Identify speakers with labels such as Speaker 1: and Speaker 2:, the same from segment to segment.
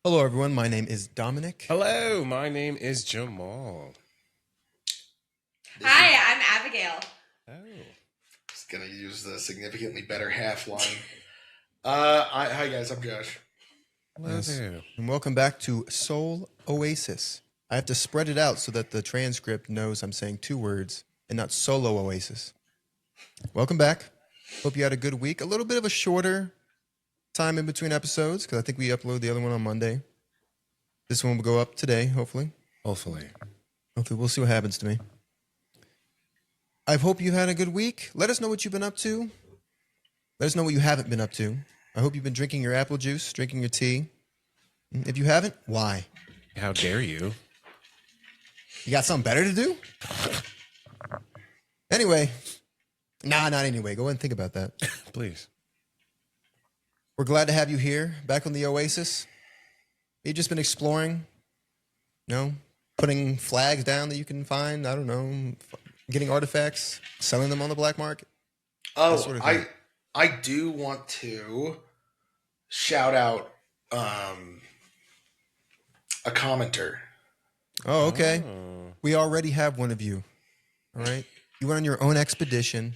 Speaker 1: Hello, everyone. My name is Dominic.
Speaker 2: Hello, my name is Jamal.
Speaker 3: Hi, I'm Abigail.
Speaker 2: Oh.
Speaker 4: Just gonna use the significantly better half line. Hi guys, I'm Josh.
Speaker 2: Hello
Speaker 1: Yes.
Speaker 2: there.
Speaker 1: And welcome back to Soul Oasis. I have to spread it out so that the transcript knows I'm saying two words and not solo Oasis. Welcome back. Hope you had a good week. A little bit of a shorter time in between episodes because I think we uploaded the other one on Monday. This one will go up today, hopefully.
Speaker 2: Hopefully.
Speaker 1: We'll see what happens to me. I hope you had a good week. Let us know what you've been up to. Let us know what you haven't been up to. I hope you've been drinking your apple juice, drinking your tea. If you haven't, why?
Speaker 2: How dare you?
Speaker 1: You got something better to do? Anyway. Not anyway. Go ahead and think about that.
Speaker 2: Please.
Speaker 1: We're glad to have you here, back on the Oasis. You've just been exploring, putting flags down that you can find. I don't know, getting artifacts, selling them on the black market.
Speaker 4: Oh,
Speaker 1: sort of thing.
Speaker 4: I do want to shout out a commenter.
Speaker 1: Oh, okay.
Speaker 2: Oh.
Speaker 1: We already have one of you. All right. You went on your own expedition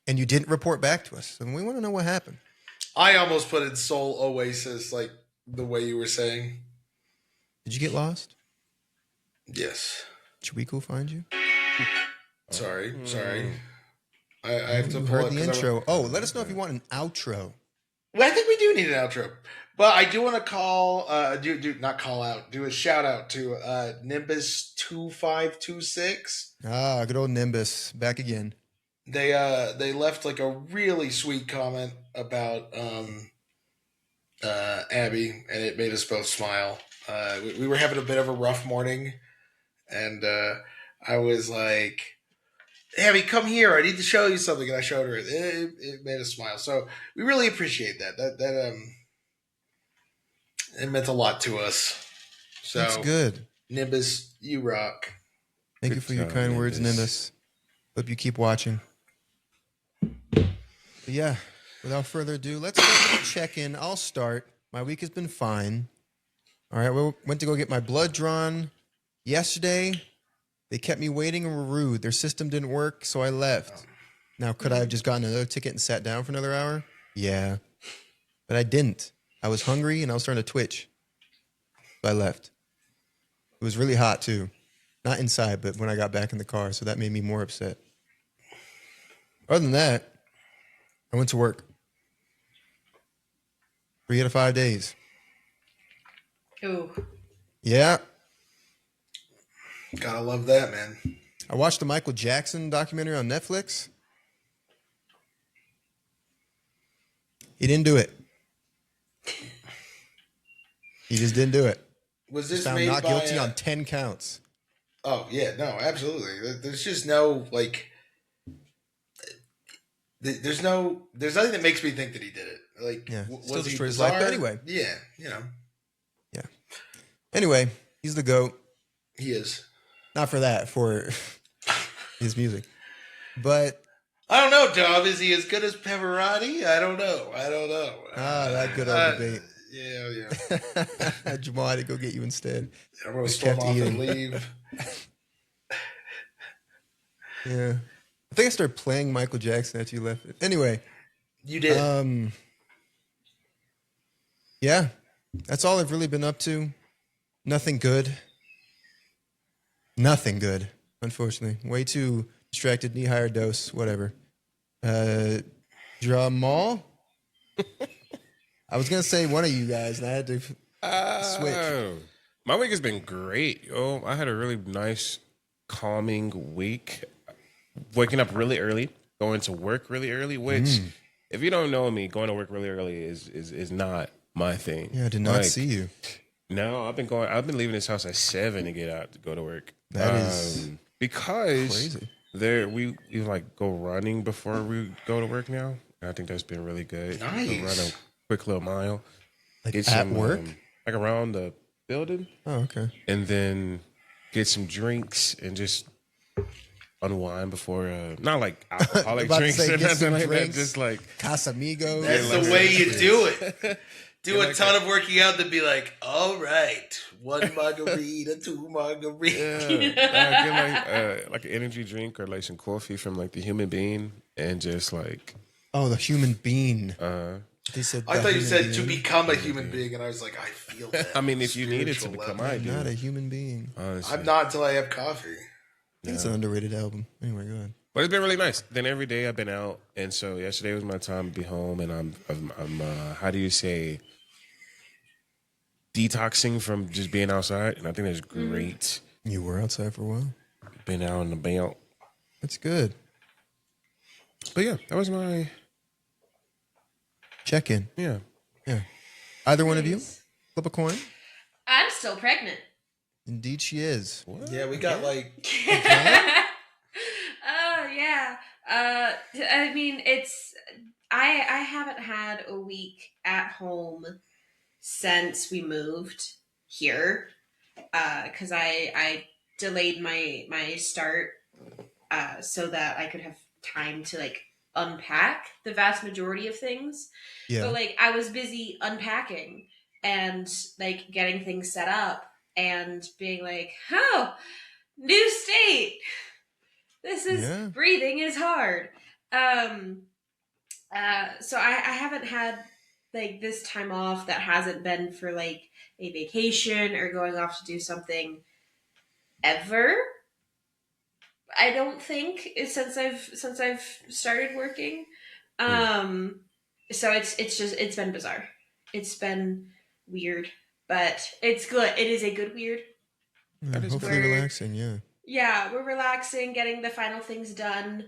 Speaker 1: and you didn't report back to us. And we want to know what happened.
Speaker 4: I almost put in Soul Oasis like the way you were saying.
Speaker 1: Did you get lost?
Speaker 4: Yes.
Speaker 1: Did Chiweeko find you?
Speaker 4: Sorry. I have to
Speaker 1: You
Speaker 4: pull
Speaker 1: heard
Speaker 4: it
Speaker 1: the
Speaker 4: 'cause
Speaker 1: intro. Oh, let us know if you want an outro.
Speaker 4: Well, I think we do need an outro. But I do want to do a shout out to Nimbus 2526.
Speaker 1: Ah, good old Nimbus. Back again.
Speaker 4: They left like a really sweet comment about Abby, and it made us both smile. We were having a bit of a rough morning, and I was like, Abby, come here. I need to show you something. And I showed her. It made us smile. So we really appreciate that. That it meant a lot to us. So
Speaker 1: That's good.
Speaker 4: Nimbus, you rock.
Speaker 1: Thank
Speaker 2: Good
Speaker 1: you for your
Speaker 2: job,
Speaker 1: kind words,
Speaker 2: Nimbus.
Speaker 1: Nimbus. Hope you keep watching. But yeah, without further ado, let's go check in. I'll start. My week has been fine. All right, we went to go get my blood drawn yesterday. They kept me waiting and were rude. Their system didn't work, so I left. Now, could I have just gotten another ticket and sat down for another hour? Yeah, but I didn't. I was hungry and I was starting to twitch. So I left. It was really hot too. Not inside, but when I got back in the car, so that made me more upset. Other than that, I went to work. 3 out of 5 days.
Speaker 3: Ooh.
Speaker 1: Yeah.
Speaker 4: Gotta love that, man.
Speaker 1: I watched the Michael Jackson documentary on Netflix. He didn't do it. He just didn't do it.
Speaker 4: Was
Speaker 1: He's
Speaker 4: this
Speaker 1: found
Speaker 4: made
Speaker 1: not
Speaker 4: by
Speaker 1: guilty on 10 counts.
Speaker 4: Oh yeah, no, absolutely. There's just no like. There's nothing that makes me think that he did it. Like,
Speaker 1: Yeah,
Speaker 4: was
Speaker 1: still
Speaker 4: he
Speaker 1: destroyed his life, but
Speaker 4: bizarre?
Speaker 1: anyway.
Speaker 4: Yeah,
Speaker 1: Yeah. Anyway, he's the GOAT.
Speaker 4: he is.
Speaker 1: Not for that, for his music. But
Speaker 4: I don't know, Dom. Is he as good as Pavarotti? I don't know.
Speaker 1: that good old debate.
Speaker 4: Yeah.
Speaker 1: Jamal had to go get you instead.
Speaker 4: I'm gonna
Speaker 1: Just
Speaker 4: storm
Speaker 1: kept
Speaker 4: off
Speaker 1: eating.
Speaker 4: and leave.
Speaker 1: Yeah. I think I started playing Michael Jackson after you left it. Anyway.
Speaker 4: You did.
Speaker 1: Yeah. That's all I've really been up to. Nothing good. Nothing good, unfortunately. Way too distracted, knee higher dose, whatever. Jamal? I was going to say one of you guys, and I had to switch.
Speaker 2: My week has been great, yo. I had a really nice, calming week. Waking up really early, going to work really early, which, if you don't know me, going to work really early is not my thing.
Speaker 1: Yeah, I did not see you.
Speaker 2: No, I've been leaving this house at 7 to get out to go to work.
Speaker 1: That is
Speaker 2: because
Speaker 1: crazy.
Speaker 2: we like go running before we go to work now. And I think that's been really good.
Speaker 4: Nice.
Speaker 2: Go run a quick little mile.
Speaker 1: Like
Speaker 2: Get
Speaker 1: at
Speaker 2: some,
Speaker 1: work?
Speaker 2: like around the building,
Speaker 1: Oh, okay.
Speaker 2: and then get some drinks and just unwind before, not like alcoholic
Speaker 1: About to
Speaker 2: drinks
Speaker 1: say,
Speaker 2: or
Speaker 1: get
Speaker 2: nothing
Speaker 1: some
Speaker 2: like
Speaker 1: drinks.
Speaker 2: that. Just like,
Speaker 1: Casamigos.
Speaker 4: That's
Speaker 2: like
Speaker 4: the way you
Speaker 2: this.
Speaker 4: do it. Do
Speaker 2: Yeah,
Speaker 4: a
Speaker 2: like
Speaker 4: ton
Speaker 2: that.
Speaker 4: of working out, then be like, all right, 1 margarita, 2 margarita.
Speaker 2: Yeah, get like an energy drink or like some coffee from like the Human Being, and just like
Speaker 1: Oh, the human being.
Speaker 2: uh
Speaker 1: They said
Speaker 4: I
Speaker 1: the
Speaker 4: thought you
Speaker 1: human
Speaker 4: said to
Speaker 1: being.
Speaker 4: become a human being, and I was like, I feel that.
Speaker 2: I mean,
Speaker 4: on a
Speaker 2: if you needed to
Speaker 4: spiritual
Speaker 2: become,
Speaker 4: level.
Speaker 2: I
Speaker 1: I'm
Speaker 2: do.
Speaker 1: not a human being.
Speaker 2: Honestly.
Speaker 4: I'm not until I have coffee.
Speaker 1: I think it's an underrated album. Anyway, go ahead.
Speaker 2: But it's been really nice. Then every day I've been out, and so yesterday was my time to be home, and I'm how do you say, detoxing from just being outside, and I think that's great.
Speaker 1: You were outside for a while.
Speaker 2: Been out and about,
Speaker 1: That's good.
Speaker 2: but yeah, that was my
Speaker 1: Check in.
Speaker 2: yeah.
Speaker 1: Yeah. Either one of you?
Speaker 3: Nice.
Speaker 1: Flip a coin.
Speaker 3: I'm still pregnant.
Speaker 1: Indeed, she is.
Speaker 4: Yeah, we got like
Speaker 3: Oh yeah. I mean, it's I haven't had a week at home since we moved here. Because I delayed my start so that I could have time to like unpack the vast majority of things.
Speaker 1: Yeah.
Speaker 3: But like I was busy unpacking and like getting things set up and being like, oh, new state. This is
Speaker 1: Yeah.
Speaker 3: breathing is hard. So I haven't had like this time off that hasn't been for like a vacation or going off to do something ever. I don't think since I've started working. So it's been bizarre. It's been weird, but it's good. It is a good weird.
Speaker 2: That is
Speaker 1: Hopefully
Speaker 3: good.
Speaker 1: relaxing, yeah.
Speaker 3: Yeah, we're relaxing, getting the final things done.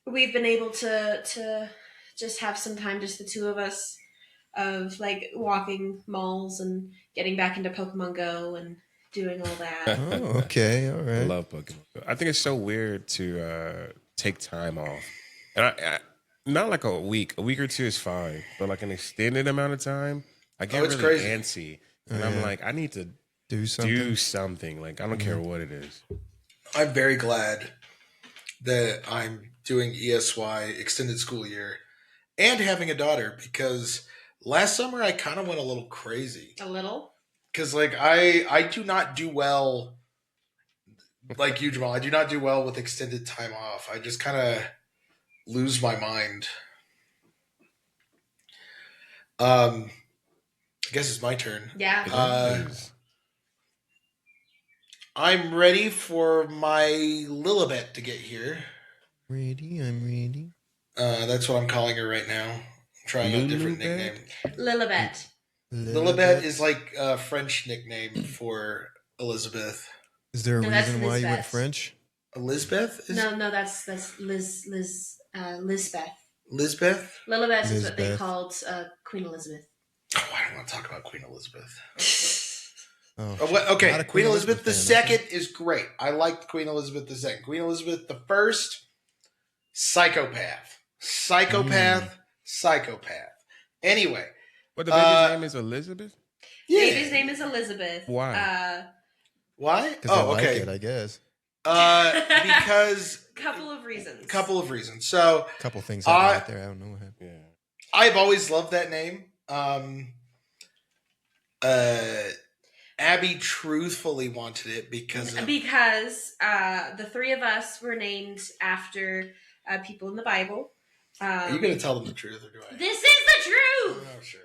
Speaker 3: We've been able to just have some time, just the two of us, of like walking malls and getting back into Pokemon Go and doing all that.
Speaker 1: Oh, okay. All
Speaker 2: I
Speaker 1: right.
Speaker 2: love Pokemon. I think it's so weird to take time off, and I not like a week. A week or two is fine, but like an extended amount of time, I get
Speaker 4: it's
Speaker 2: really
Speaker 4: crazy.
Speaker 2: antsy, and I'm like, I need to
Speaker 1: Do something.
Speaker 2: do something. Like I don't care what it is.
Speaker 4: I'm very glad that I'm doing ESY extended school year and having a daughter, because last summer I kind of went a little crazy.
Speaker 3: A little.
Speaker 4: Because like I do not do well, like you, Jamal. I do not do well with extended time off. I just kind of lose my mind. I guess it's my turn.
Speaker 3: Yeah.
Speaker 2: It is.
Speaker 4: I'm ready for my Lilibet to get here.
Speaker 1: Ready, I'm ready.
Speaker 4: That's what I'm calling her right now. I'm trying a different
Speaker 2: Lulubet?
Speaker 4: nickname.
Speaker 3: Lilibet.
Speaker 4: Lilibet is like a French nickname for Elizabeth.
Speaker 1: Is there a
Speaker 3: No, that's
Speaker 1: reason why you went
Speaker 3: Lisbeth.
Speaker 1: French?
Speaker 4: Elizabeth?
Speaker 3: No, that's Lisbeth.
Speaker 4: Lisbeth?
Speaker 3: Lilibet is what they
Speaker 1: Lisbeth.
Speaker 3: called Queen Elizabeth.
Speaker 4: Oh, I don't want to talk about Queen Elizabeth.
Speaker 1: Oh,
Speaker 4: Oh, what?
Speaker 1: not
Speaker 4: Okay,
Speaker 1: a
Speaker 4: Queen Elizabeth
Speaker 1: fan,
Speaker 4: II is great. I liked Queen Elizabeth II. Queen Elizabeth I, psychopath. Psychopath. Anyway,
Speaker 2: But the baby's name is Elizabeth.
Speaker 4: yeah.
Speaker 3: Baby's name is Elizabeth.
Speaker 2: Why?
Speaker 4: Why?
Speaker 1: Because I
Speaker 4: Oh,
Speaker 1: like
Speaker 4: okay.
Speaker 1: it, I guess.
Speaker 4: Because
Speaker 3: Couple of reasons.
Speaker 4: couple of reasons. So
Speaker 1: A couple things happened right there. I don't know what happened.
Speaker 2: Yeah.
Speaker 4: I've always loved that name. Abby truthfully wanted it because of,
Speaker 3: The three of us were named after people in the Bible.
Speaker 4: are you going to tell them the truth or do I?
Speaker 3: This is the truth.
Speaker 4: Oh, sure.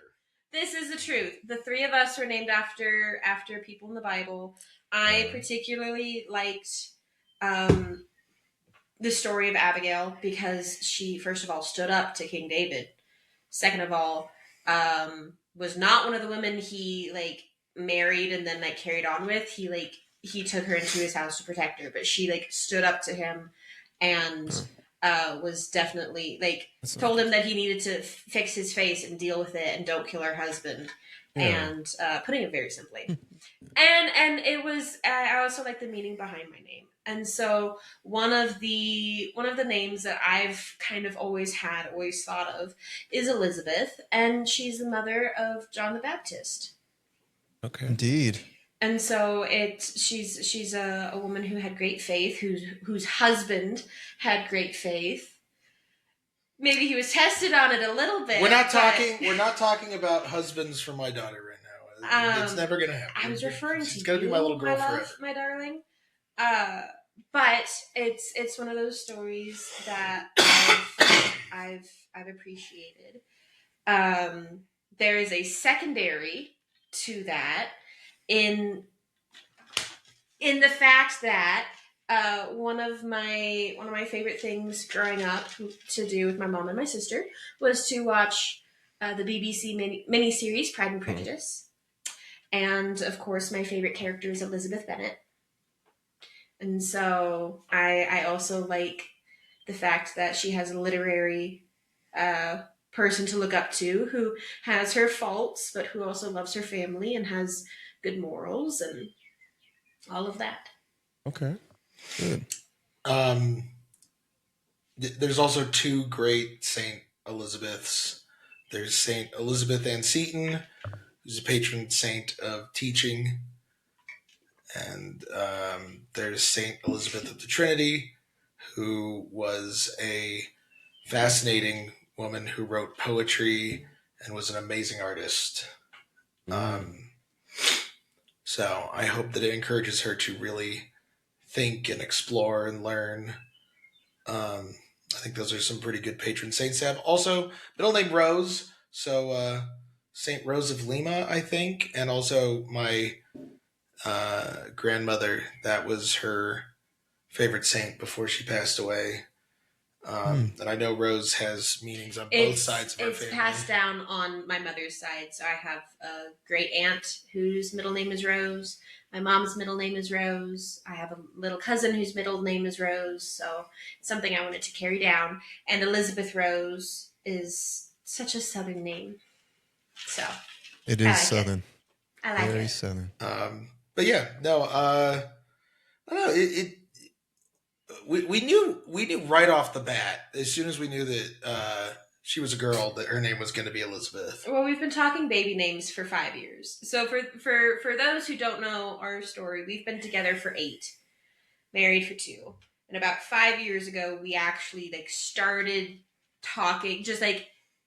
Speaker 3: This is the truth. The three of us were named after people in the Bible. I particularly liked the story of Abigail because she, first of all, stood up to King David. Second of all, was not one of the women he like married and then like carried on with. He took her into his house to protect her, but she like stood up to him and was definitely like
Speaker 1: That's not
Speaker 3: told him that he needed to fix his face and deal with it and don't kill her husband.
Speaker 1: Yeah.
Speaker 3: And putting it very simply. and it was I also like the meaning behind my name. And so one of the names that I've kind of always thought of is Elizabeth, and she's the mother of John the Baptist.
Speaker 2: Okay.
Speaker 1: Indeed.
Speaker 3: And so she's a woman who had great faith, whose husband had great faith. Maybe he was tested on it a little bit.
Speaker 4: We're not
Speaker 3: but,
Speaker 4: talking. We're not talking about husbands for my daughter right now. It's never gonna happen.
Speaker 3: I was referring to
Speaker 4: She's gonna be
Speaker 3: you,
Speaker 4: my little girl
Speaker 3: my love,
Speaker 4: forever.
Speaker 3: my darling. But it's one of those stories that I've appreciated. There is a secondary to that in the fact that one of my favorite things growing up to do with my mom and my sister was to watch the BBC miniseries Pride and Prejudice, and of course my favorite character is Elizabeth Bennet, and so I also like the fact that she has a literary person to look up to who has her faults but who also loves her family and has good morals and all of that.
Speaker 2: Okay.
Speaker 1: Good.
Speaker 4: There's also two great Saint Elizabeths. There's Saint Elizabeth Ann Seton, who's a patron saint of teaching, and there's Saint Elizabeth of the Trinity, who was a fascinating woman who wrote poetry and was an amazing artist. So I hope that it encourages her to really think and explore and learn. I think those are some pretty good patron saints to have. Also, middle name Rose, so Saint Rose of Lima, I think, and also my grandmother. That was her favorite saint before she passed away. And I know Rose has meanings on both sides of our family.
Speaker 3: It's passed down on my mother's side. So I have a great aunt whose middle name is Rose. My mom's middle name is Rose. I have a little cousin whose middle name is Rose. So it's something I wanted to carry down. And Elizabeth Rose is such a Southern name. So
Speaker 1: It
Speaker 3: I
Speaker 1: is
Speaker 3: like
Speaker 1: Southern.
Speaker 3: I like
Speaker 1: Very
Speaker 3: it.
Speaker 1: Southern.
Speaker 4: But yeah, no, I don't know. We knew right off the bat, as soon as we knew that she was a girl, that her name was going to be Elizabeth.
Speaker 3: Well, we've been talking baby names for 5 years. So for those who don't know our story, we've been together for 8, married for 2. And about 5 years ago, we actually started talking, just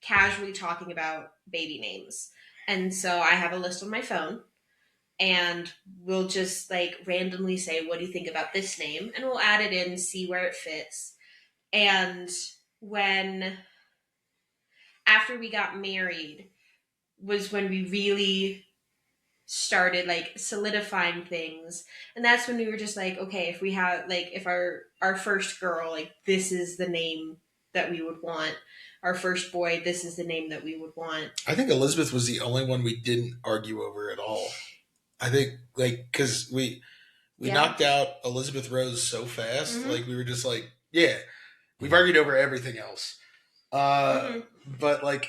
Speaker 3: casually talking about baby names. And so I have a list on my phone, and we'll just randomly say, what do you think about this name? And we'll add it in, see where it fits. And after we got married was when we really started solidifying things. And that's when we were just okay, if we have if our first girl, this is the name that we would want. Our first boy, this is the name that we would want.
Speaker 4: I think Elizabeth was the only one we didn't argue over at all. I think because we knocked out Elizabeth Rose so fast,
Speaker 3: Mm-hmm.
Speaker 4: we were just yeah, we've argued over everything else. But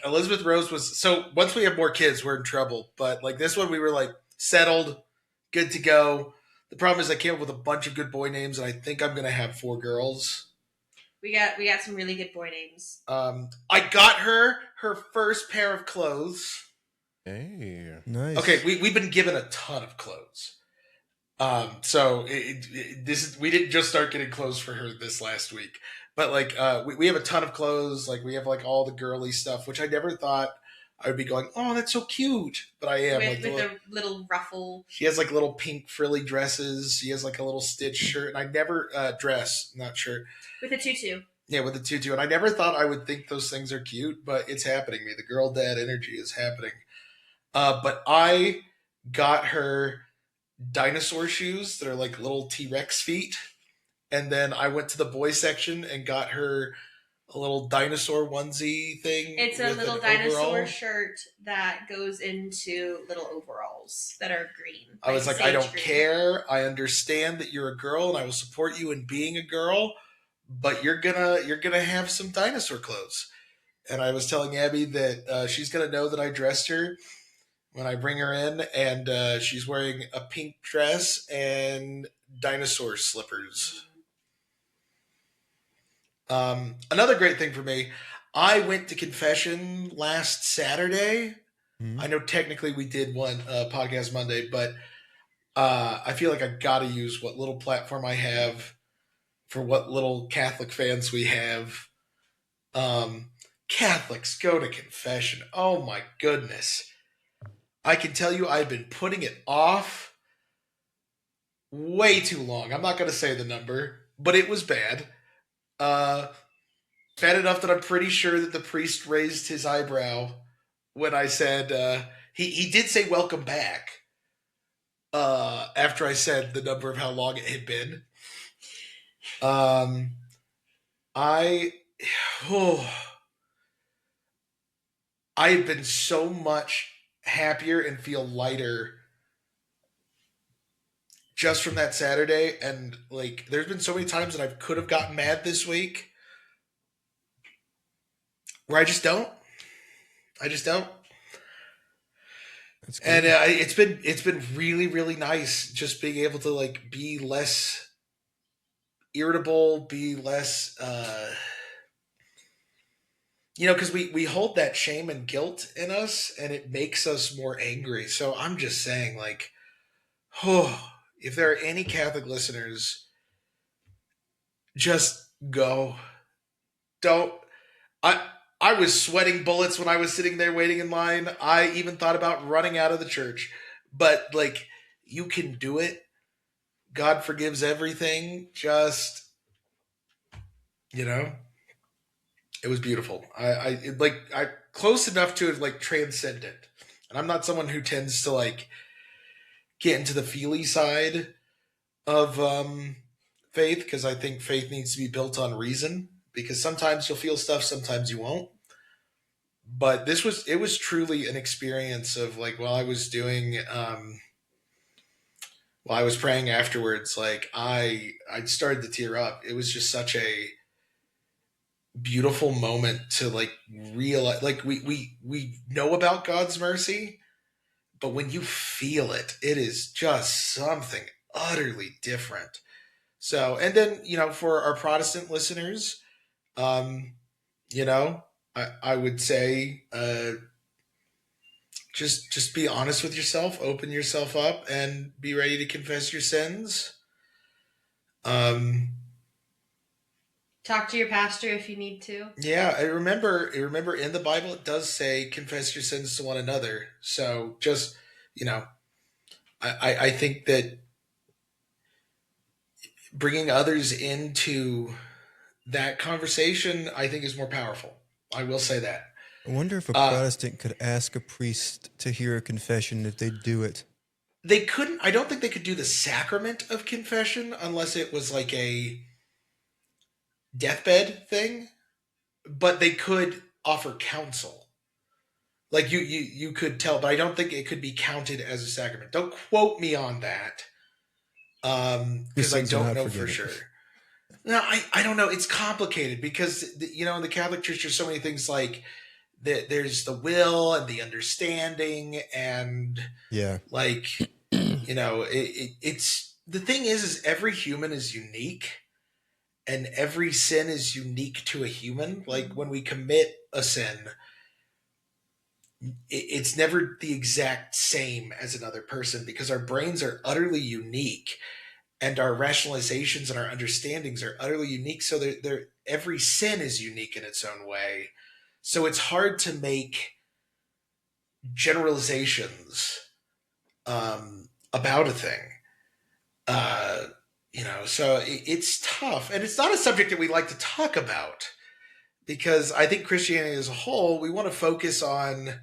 Speaker 4: Elizabeth Rose was, so once we have more kids, we're in trouble. But this one, we were settled, good to go. The problem is I came up with a bunch of good boy names, and I think I'm gonna have 4 girls.
Speaker 3: We got some really good boy names.
Speaker 4: I got her first pair of clothes.
Speaker 2: Hey.
Speaker 1: Nice.
Speaker 4: Okay, we've been given a ton of clothes. So we didn't just start getting clothes for her this last week, but we have a ton of clothes. We have all the girly stuff, which I never thought I would be going, oh, that's so cute. But I am
Speaker 3: with the little ruffle.
Speaker 4: She has little pink frilly dresses. She has a little stitch shirt, and I never dress, not shirt,
Speaker 3: with a tutu.
Speaker 4: Yeah, with a tutu, and I never thought I would think those things are cute, but it's happening. The girl dad energy is happening. But I got her dinosaur shoes that are little T-Rex feet. And then I went to the boy section and got her a little dinosaur onesie thing.
Speaker 3: It's a little dinosaur
Speaker 4: overall
Speaker 3: shirt that goes into little overalls that are green.
Speaker 4: I was I don't
Speaker 3: green.
Speaker 4: care. I understand that you're a girl and I will support you in being a girl, but you're gonna have some dinosaur clothes. And I was telling Abby that she's gonna know that I dressed her when I bring her in, and she's wearing a pink dress and dinosaur slippers. Another great thing for me, I went to confession last Saturday. I know technically we did one podcast Monday, but I feel like I got to use what little platform I have for what little Catholic fans we have. Um, Catholics go to confession. Oh my goodness. I can tell you I've been putting it off way too long. I'm not going to say the number, but it was bad. Uh, Bad enough that I'm pretty sure that the priest raised his eyebrow when I said, he did say welcome back after I said the number of how long it had been. Um, I, oh, I've been so much happier and feel lighter just from that Saturday. And like, there's been so many times that I could have gotten mad this week where I just don't. I just don't.
Speaker 1: That's
Speaker 4: And
Speaker 1: good.
Speaker 4: it's been really really nice just being able to like be less irritable, be less because we hold that shame and guilt in us, and it makes us more angry. So I'm just saying, like, oh, if there are any Catholic listeners, just go. Don't. I I was sweating bullets when I was sitting there waiting in line. I even thought about running out of the church, but like, you can do it. God forgives everything. Just, you know, it was beautiful. I close enough to it, like transcendent. And I'm not someone who tends to like get into the feely side of faith, because I think faith needs to be built on reason. Because sometimes you'll feel stuff, sometimes you won't. But it was truly an experience of like, while I was doing while I was praying afterwards, like I started to tear up. It was just such a beautiful moment to like realize, like, we know about God's mercy, but when you feel it, it is just something utterly different. So, and then, for our Protestant listeners, um you know I would say, just be honest with yourself, open yourself up, and be ready to confess your sins. um
Speaker 3: Talk to your pastor if you need to.
Speaker 4: Yeah, I remember in the Bible it does say confess your sins to one another. So just, you know, I think that bringing others into that conversation, I think, is more powerful. I will say that.
Speaker 1: I wonder if a
Speaker 4: Uh,
Speaker 1: Protestant could ask a priest to hear a confession if they do it.
Speaker 4: they couldn't. I don't think they could do the sacrament of confession unless it was like a deathbed thing, but they could offer counsel. Like, you could tell, but I don't think it could be counted as a sacrament. Don't quote me on that,
Speaker 1: These
Speaker 4: because I
Speaker 1: things are
Speaker 4: don't
Speaker 1: not
Speaker 4: know for
Speaker 1: forgiven.
Speaker 4: sure. No, I don't know. It's complicated because, in the Catholic Church there's so many things, like there's the will and the understanding, and
Speaker 1: Yeah.
Speaker 4: like, it's the thing is every human is unique, and every sin is unique to a human. Like, when we commit a sin, it's never the exact same as another person, because our brains are utterly unique, and our rationalizations and our understandings are utterly unique. So every sin is unique in its own way. So it's hard to make generalizations about a thing. So it's tough, and it's not a subject that we like to talk about, because I think Christianity as a whole, we want to focus on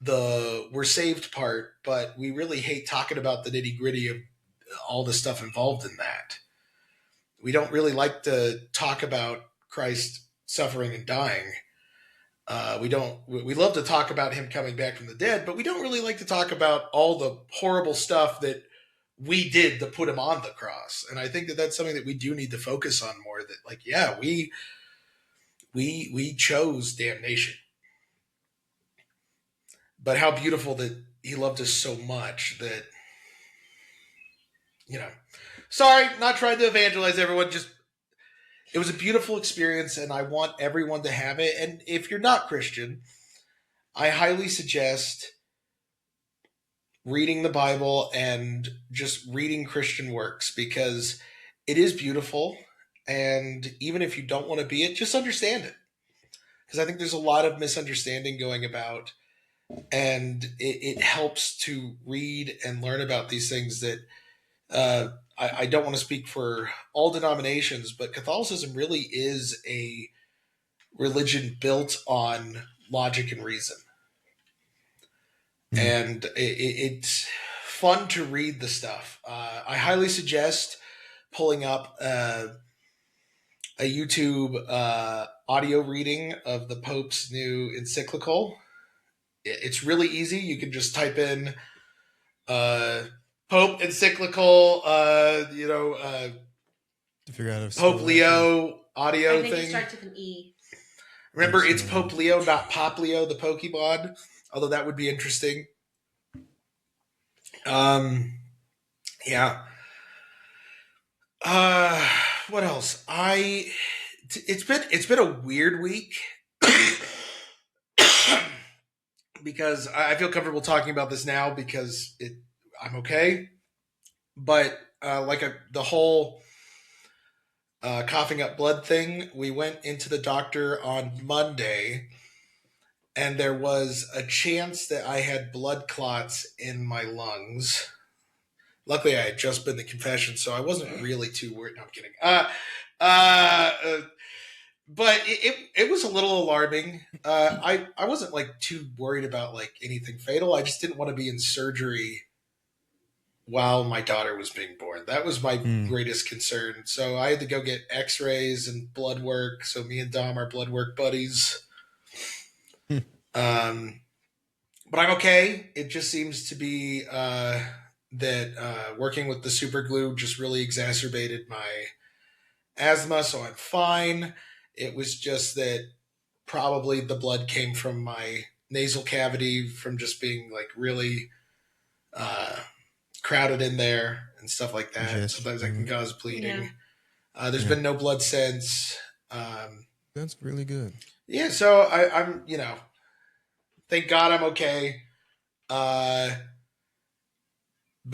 Speaker 4: the we're saved part, but we really hate talking about the nitty gritty of all the stuff involved in that. We don't really like to talk about Christ suffering and dying. We don't. We love to talk about him coming back from the dead, but we don't really like to talk about all the horrible stuff that we did to put him on the cross. And I think that that's something that we do need to focus on more. That, like, yeah, we chose damnation, but how beautiful that he loved us so much that, you know. Sorry, not trying to evangelize everyone. Just, it was a beautiful experience, and I want everyone to have it. And if you're not Christian, I highly suggest reading the Bible and just reading Christian works, because it is beautiful. And even if you don't want to be it, just understand it. Because I think there's a lot of misunderstanding going about, and it helps to read and learn about these things that I don't want to speak for all denominations, but Catholicism really is a religion built on logic and reason. And it's fun to read the stuff. I highly suggest pulling up a YouTube audio reading of the Pope's new encyclical. It's really easy. You can just type in Pope encyclical,
Speaker 1: To figure out if
Speaker 4: Pope Leo audio
Speaker 3: I think
Speaker 4: thing.
Speaker 3: it starts with an E.
Speaker 4: Remember, it's Pope Leo, not Pop Leo, the Pokemon. Although that would be interesting. Yeah. What else? It's been a weird week because I feel comfortable talking about this now because I'm okay. But the whole coughing up blood thing, we went into the doctor on Monday, and there was a chance that I had blood clots in my lungs. Luckily, I had just been to confession, so I wasn't really too worried. No, I'm kidding. But it was a little alarming. I wasn't like too worried about like anything fatal. I just didn't want to be in surgery while my daughter was being born. That was my greatest concern. So I had to go get X-rays and blood work. So me and Dom are blood work buddies. But I'm okay. It just seems to be that working with the super glue just really exacerbated my asthma, so I'm fine. It was just that probably the blood came from my nasal cavity from just being like really crowded in there and stuff like that.
Speaker 1: Yes.
Speaker 4: Sometimes that can cause bleeding.
Speaker 3: Yeah.
Speaker 4: There's been no blood since.
Speaker 1: That's really good.
Speaker 4: Yeah, so I'm, thank God I'm okay. But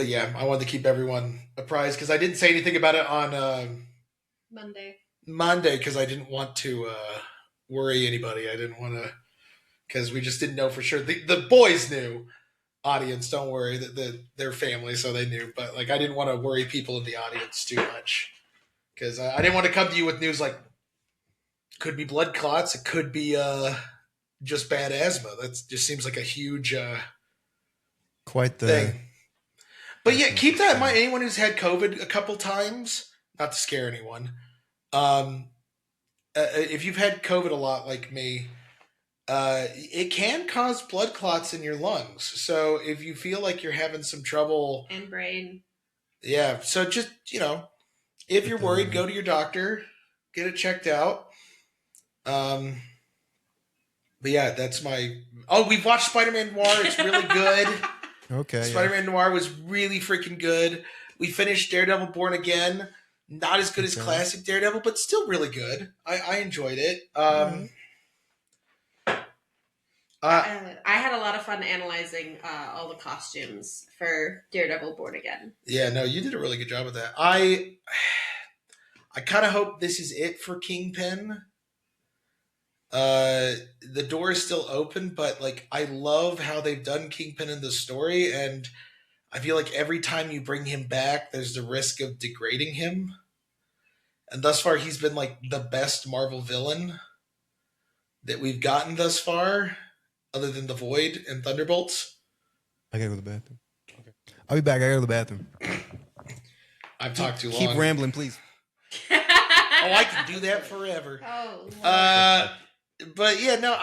Speaker 4: yeah, I wanted to keep everyone apprised because I didn't say anything about it on Monday because I didn't want to worry anybody. I didn't want to, because we just didn't know for sure. The boys knew. Audience, don't worry, that their family, so they knew. But like, I didn't want to worry people in the audience too much because I didn't want to come to you with news like could be blood clots, it could be just bad asthma. That just seems like a huge
Speaker 1: Quite the
Speaker 4: thing. But yeah, keep that in mind. Anyone who's had COVID a couple times, not to scare anyone, if you've had COVID a lot like me, it can cause blood clots in your lungs. So if you feel like you're having some trouble,
Speaker 3: And brain.
Speaker 4: yeah. So just if you're worried, go to your doctor, get it checked out. But yeah, that's my. Oh, we've watched Spider-Man Noir. It's really good.
Speaker 1: okay.
Speaker 4: Spider-Man Noir was really freaking good. We finished Daredevil Born Again. Not as good as classic Daredevil, but still really good. I enjoyed it.
Speaker 3: I had a lot of fun analyzing all the costumes for Daredevil Born Again.
Speaker 4: Yeah, no, you did a really good job with that. I kind of hope this is it for Kingpin. The door is still open, but like I love how they've done Kingpin in the story, and I feel like every time you bring him back, there's the risk of degrading him. And thus far, he's been like the best Marvel villain that we've gotten thus far, other than the Void and Thunderbolts.
Speaker 1: I gotta go to the bathroom. Okay. I'll be back. I gotta go to the bathroom.
Speaker 4: I've talked too long.
Speaker 1: Keep rambling, please.
Speaker 4: Oh, I can do that forever.
Speaker 3: Oh,
Speaker 4: But yeah, no,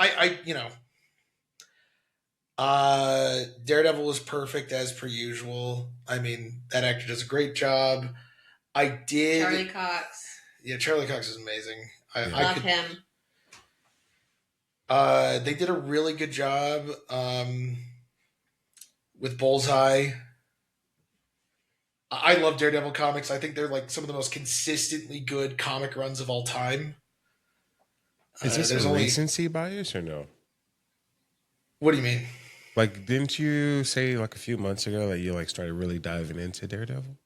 Speaker 4: Daredevil was perfect as per usual. I mean, that actor does a great job. I did.
Speaker 3: Charlie Cox.
Speaker 4: Yeah, Charlie Cox is amazing.
Speaker 3: Love him.
Speaker 4: They did a really good job with Bullseye. I love Daredevil comics. I think they're like some of the most consistently good comic runs of all time.
Speaker 2: Is this
Speaker 4: there's
Speaker 2: a
Speaker 4: only-
Speaker 2: recency bias or no?
Speaker 4: What do you mean?
Speaker 2: Like, didn't you say like a few months ago that you like started really diving into Daredevil?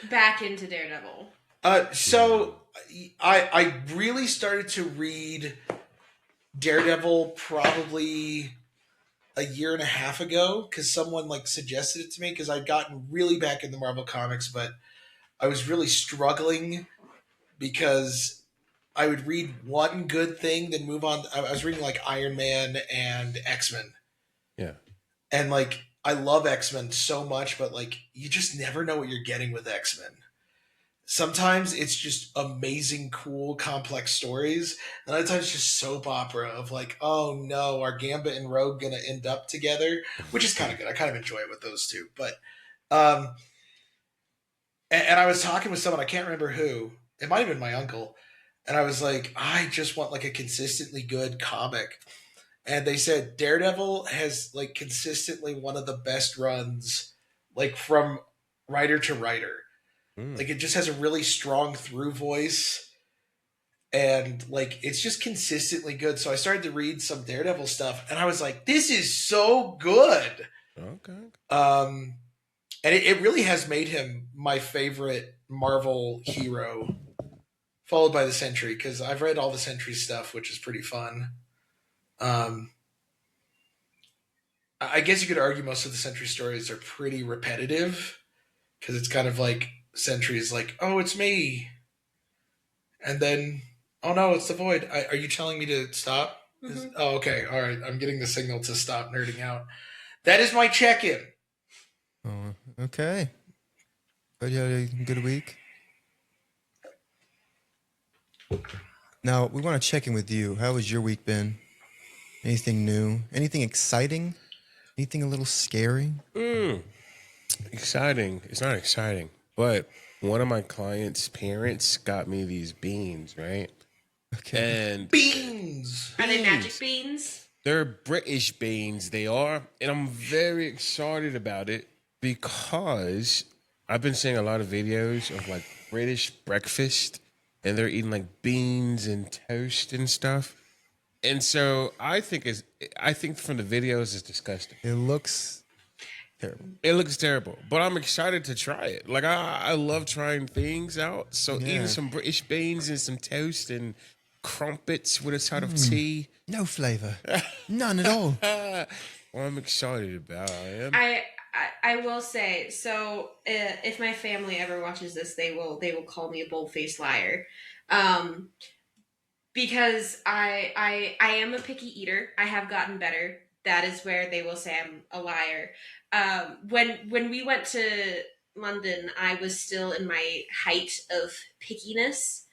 Speaker 3: Back into Daredevil.
Speaker 4: So I really started to read Daredevil probably a year and a half ago because someone like suggested it to me because I'd gotten really back into Marvel Comics, but I was really struggling because I would read one good thing, then move on. I was reading like Iron Man and X-Men.
Speaker 2: Yeah.
Speaker 4: And like I love X-Men so much, but like you just never know what you're getting with X-Men. Sometimes it's just amazing, cool, complex stories. And other times it's just soap opera of like, oh no, are Gambit and Rogue gonna end up together? Which is kind of good. I kind of enjoy it with those two. But and I was talking with someone, I can't remember who. It might have been my uncle. And I was like, I just want like a consistently good comic. And they said Daredevil has like consistently one of the best runs, like from writer to writer. Like it just has a really strong through voice, and like it's just consistently good. So I started to read some Daredevil stuff, and I was like, "This is so good."
Speaker 2: Okay.
Speaker 4: And it really has made him my favorite Marvel hero, followed by the Sentry, because I've read all the Sentry stuff, which is pretty fun. I guess you could argue most of the Sentry stories are pretty repetitive, because it's kind of like Sentry is like, "Oh, it's me," and then, "Oh no, it's the Void." Are you telling me to stop? Oh, okay, all right. I'm getting the signal to stop nerding out. That is my check-in.
Speaker 1: Oh, okay. But you had a good week. Now we want to check in with you. How has your week been? Anything new? Anything exciting? Anything a little scary?
Speaker 2: Exciting. It's not exciting, but one of my clients' parents got me these beans, right?
Speaker 1: Okay.
Speaker 2: And
Speaker 4: Beans.
Speaker 3: Are they magic beans?
Speaker 2: they're British beans, they are. And I'm very excited about it because I've been seeing a lot of videos of like British breakfast and they're eating like beans and toast and stuff. And so I think from the videos it's disgusting.
Speaker 1: It looks terrible.
Speaker 2: It looks terrible, but I'm excited to try it. Like I love trying things out. So
Speaker 1: Yeah.
Speaker 2: eating some British beans and some toast and crumpets with a side of tea.
Speaker 1: No flavor. None at all.
Speaker 2: Well, I'm excited about it.
Speaker 3: I will say, so if my family ever watches this, they will call me a bold-faced liar, because I am a picky eater. I have gotten better. That is where they will say I'm a liar. When we went to London, I was still in my height of pickiness.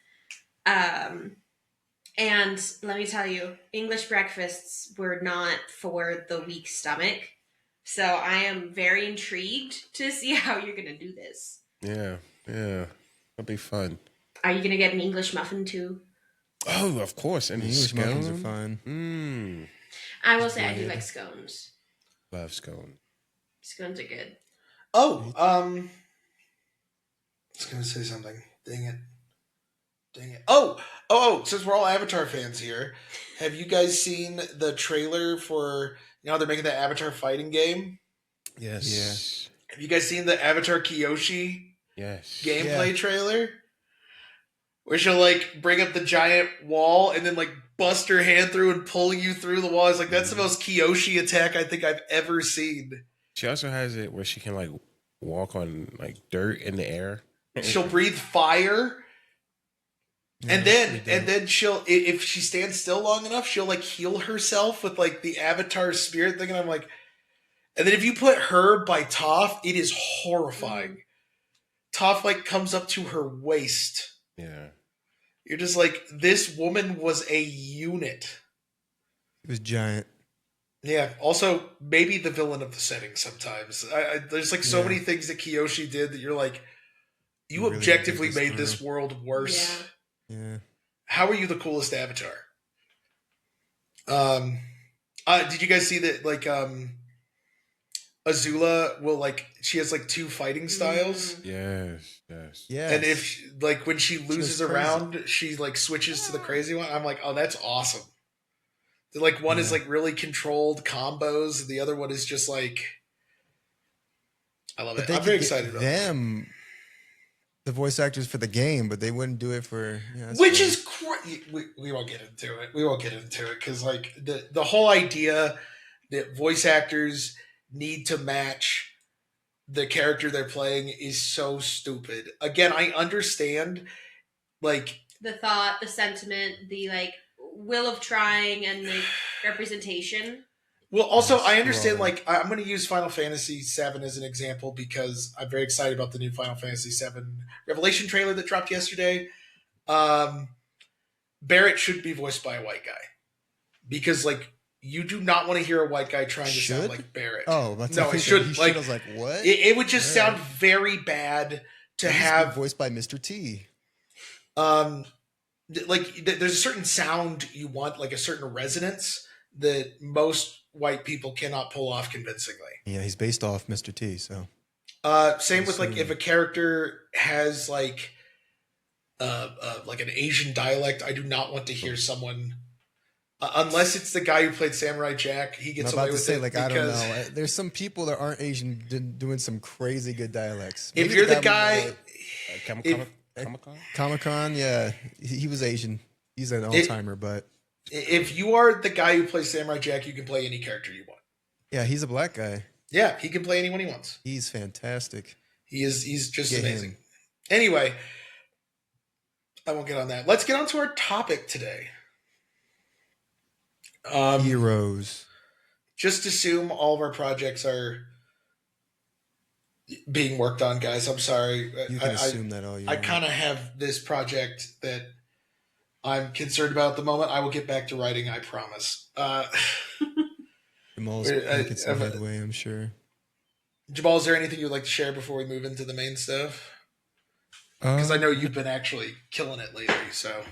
Speaker 3: And let me tell you, English breakfasts were not for the weak stomach. So I am very intrigued to see how you're going to do this.
Speaker 2: Yeah. That'll be fun.
Speaker 3: Are you going to get an English muffin too?
Speaker 2: Oh, of course. And
Speaker 1: English muffins are
Speaker 2: scone?
Speaker 1: fine.
Speaker 3: I will say I do like scones.
Speaker 2: Love scone.
Speaker 3: Scones are good.
Speaker 4: Oh, I was gonna say something. Dang it. Oh, since we're all Avatar fans here, have you guys seen the trailer for, they're making the Avatar fighting game?
Speaker 2: Yes.
Speaker 4: Have you guys seen the Avatar Kyoshi
Speaker 2: Yes.
Speaker 4: gameplay trailer? Where she'll like bring up the giant wall and then like bust her hand through and pull you through the wall. It's like, that's the most Kyoshi attack I think I've ever seen.
Speaker 2: She also has it where she can like walk on like dirt in the air.
Speaker 4: She'll breathe fire.
Speaker 1: Yeah,
Speaker 4: And then she'll, if she stands still long enough, she'll like heal herself with like the Avatar spirit thing. And I'm like, and then if you put her by Toph, it is horrifying. Toph like comes up to her waist.
Speaker 2: Yeah.
Speaker 4: You're just like, this woman was a unit.
Speaker 1: It was giant.
Speaker 4: Yeah. Also, maybe the villain of the setting sometimes. There's like so many things that Kyoshi did that you're like, you
Speaker 1: Really
Speaker 4: objectively
Speaker 1: did this
Speaker 4: made this world worse.
Speaker 1: Yeah.
Speaker 4: How are you the coolest Avatar? Did you guys see that? Like, Azula will like, she has like two fighting styles.
Speaker 2: Yes.
Speaker 1: Yes.
Speaker 4: And if like when she loses
Speaker 1: goes crazy.
Speaker 4: around, she like switches to the crazy one. I'm like, oh, that's awesome. Like one is
Speaker 1: Yeah.
Speaker 4: like really controlled combos, and the other one is just like I love
Speaker 1: But
Speaker 4: it.
Speaker 1: they
Speaker 4: I'm
Speaker 1: could
Speaker 4: very
Speaker 1: get
Speaker 4: excited about that.
Speaker 1: them, the voice actors for the game, but they wouldn't do it for. Yeah, that's
Speaker 4: Which
Speaker 1: fair.
Speaker 4: is we won't get into it. We won't get into it because like the whole idea that voice actors need to match the character they're playing is so stupid. Again, I understand like
Speaker 3: The thought, the sentiment, the like will of trying, and the representation.
Speaker 4: well also I
Speaker 1: Screw all
Speaker 4: understand
Speaker 1: that.
Speaker 4: like I'm going to use Final Fantasy VII as an example because I'm very excited about the new Final Fantasy VII Revelation trailer that dropped yesterday. Um, Barrett should be voiced by a white guy because like you do not want to hear a white guy trying to sound
Speaker 1: Should?
Speaker 4: like Barrett.
Speaker 1: Oh, that's
Speaker 4: No,
Speaker 1: what
Speaker 4: it
Speaker 1: I
Speaker 4: should.
Speaker 1: He should.
Speaker 4: Like
Speaker 1: I was like, what?
Speaker 4: it would just
Speaker 1: Alright.
Speaker 4: sound very bad to
Speaker 1: He needs be
Speaker 4: have
Speaker 1: voiced by Mr. T.
Speaker 4: um there's a certain sound you want, like a certain resonance that most white people cannot pull off convincingly.
Speaker 1: Yeah, he's based off Mr. T. So
Speaker 4: Same with like if a character has like an Asian dialect, I do not want to hear someone unless it's the guy who played Samurai Jack. He
Speaker 1: I'm
Speaker 4: gets
Speaker 1: about
Speaker 4: away
Speaker 1: to
Speaker 4: with
Speaker 1: say,
Speaker 4: it
Speaker 1: like, I don't
Speaker 4: because
Speaker 1: know. There's some people that aren't Asian doing some crazy good dialects.
Speaker 4: if
Speaker 1: Maybe
Speaker 4: you're the
Speaker 1: with
Speaker 4: guy,
Speaker 2: Comic-Con?
Speaker 1: Comic-Con, yeah, he was Asian. He's an all-timer, but
Speaker 4: if you are the guy who plays Samurai Jack, you can play any character you want.
Speaker 1: yeah, he's a black guy.
Speaker 4: Yeah, he can play anyone he wants.
Speaker 1: He's fantastic.
Speaker 4: He's just
Speaker 1: Get
Speaker 4: amazing.
Speaker 1: him.
Speaker 4: Anyway, I won't get on that. Let's get on to our topic today.
Speaker 1: Heroes.
Speaker 4: Just assume all of our projects are being worked on, guys. I'm sorry.
Speaker 1: You can assume that all you
Speaker 4: I
Speaker 1: want.
Speaker 4: kind of have this project that I'm concerned about at the moment. I will get back to writing, I promise.
Speaker 1: Jamal's making some headway, I'm sure.
Speaker 4: Jamal, is there anything you'd like to share before we move into the main stuff? Because I know you've been actually killing it lately, so.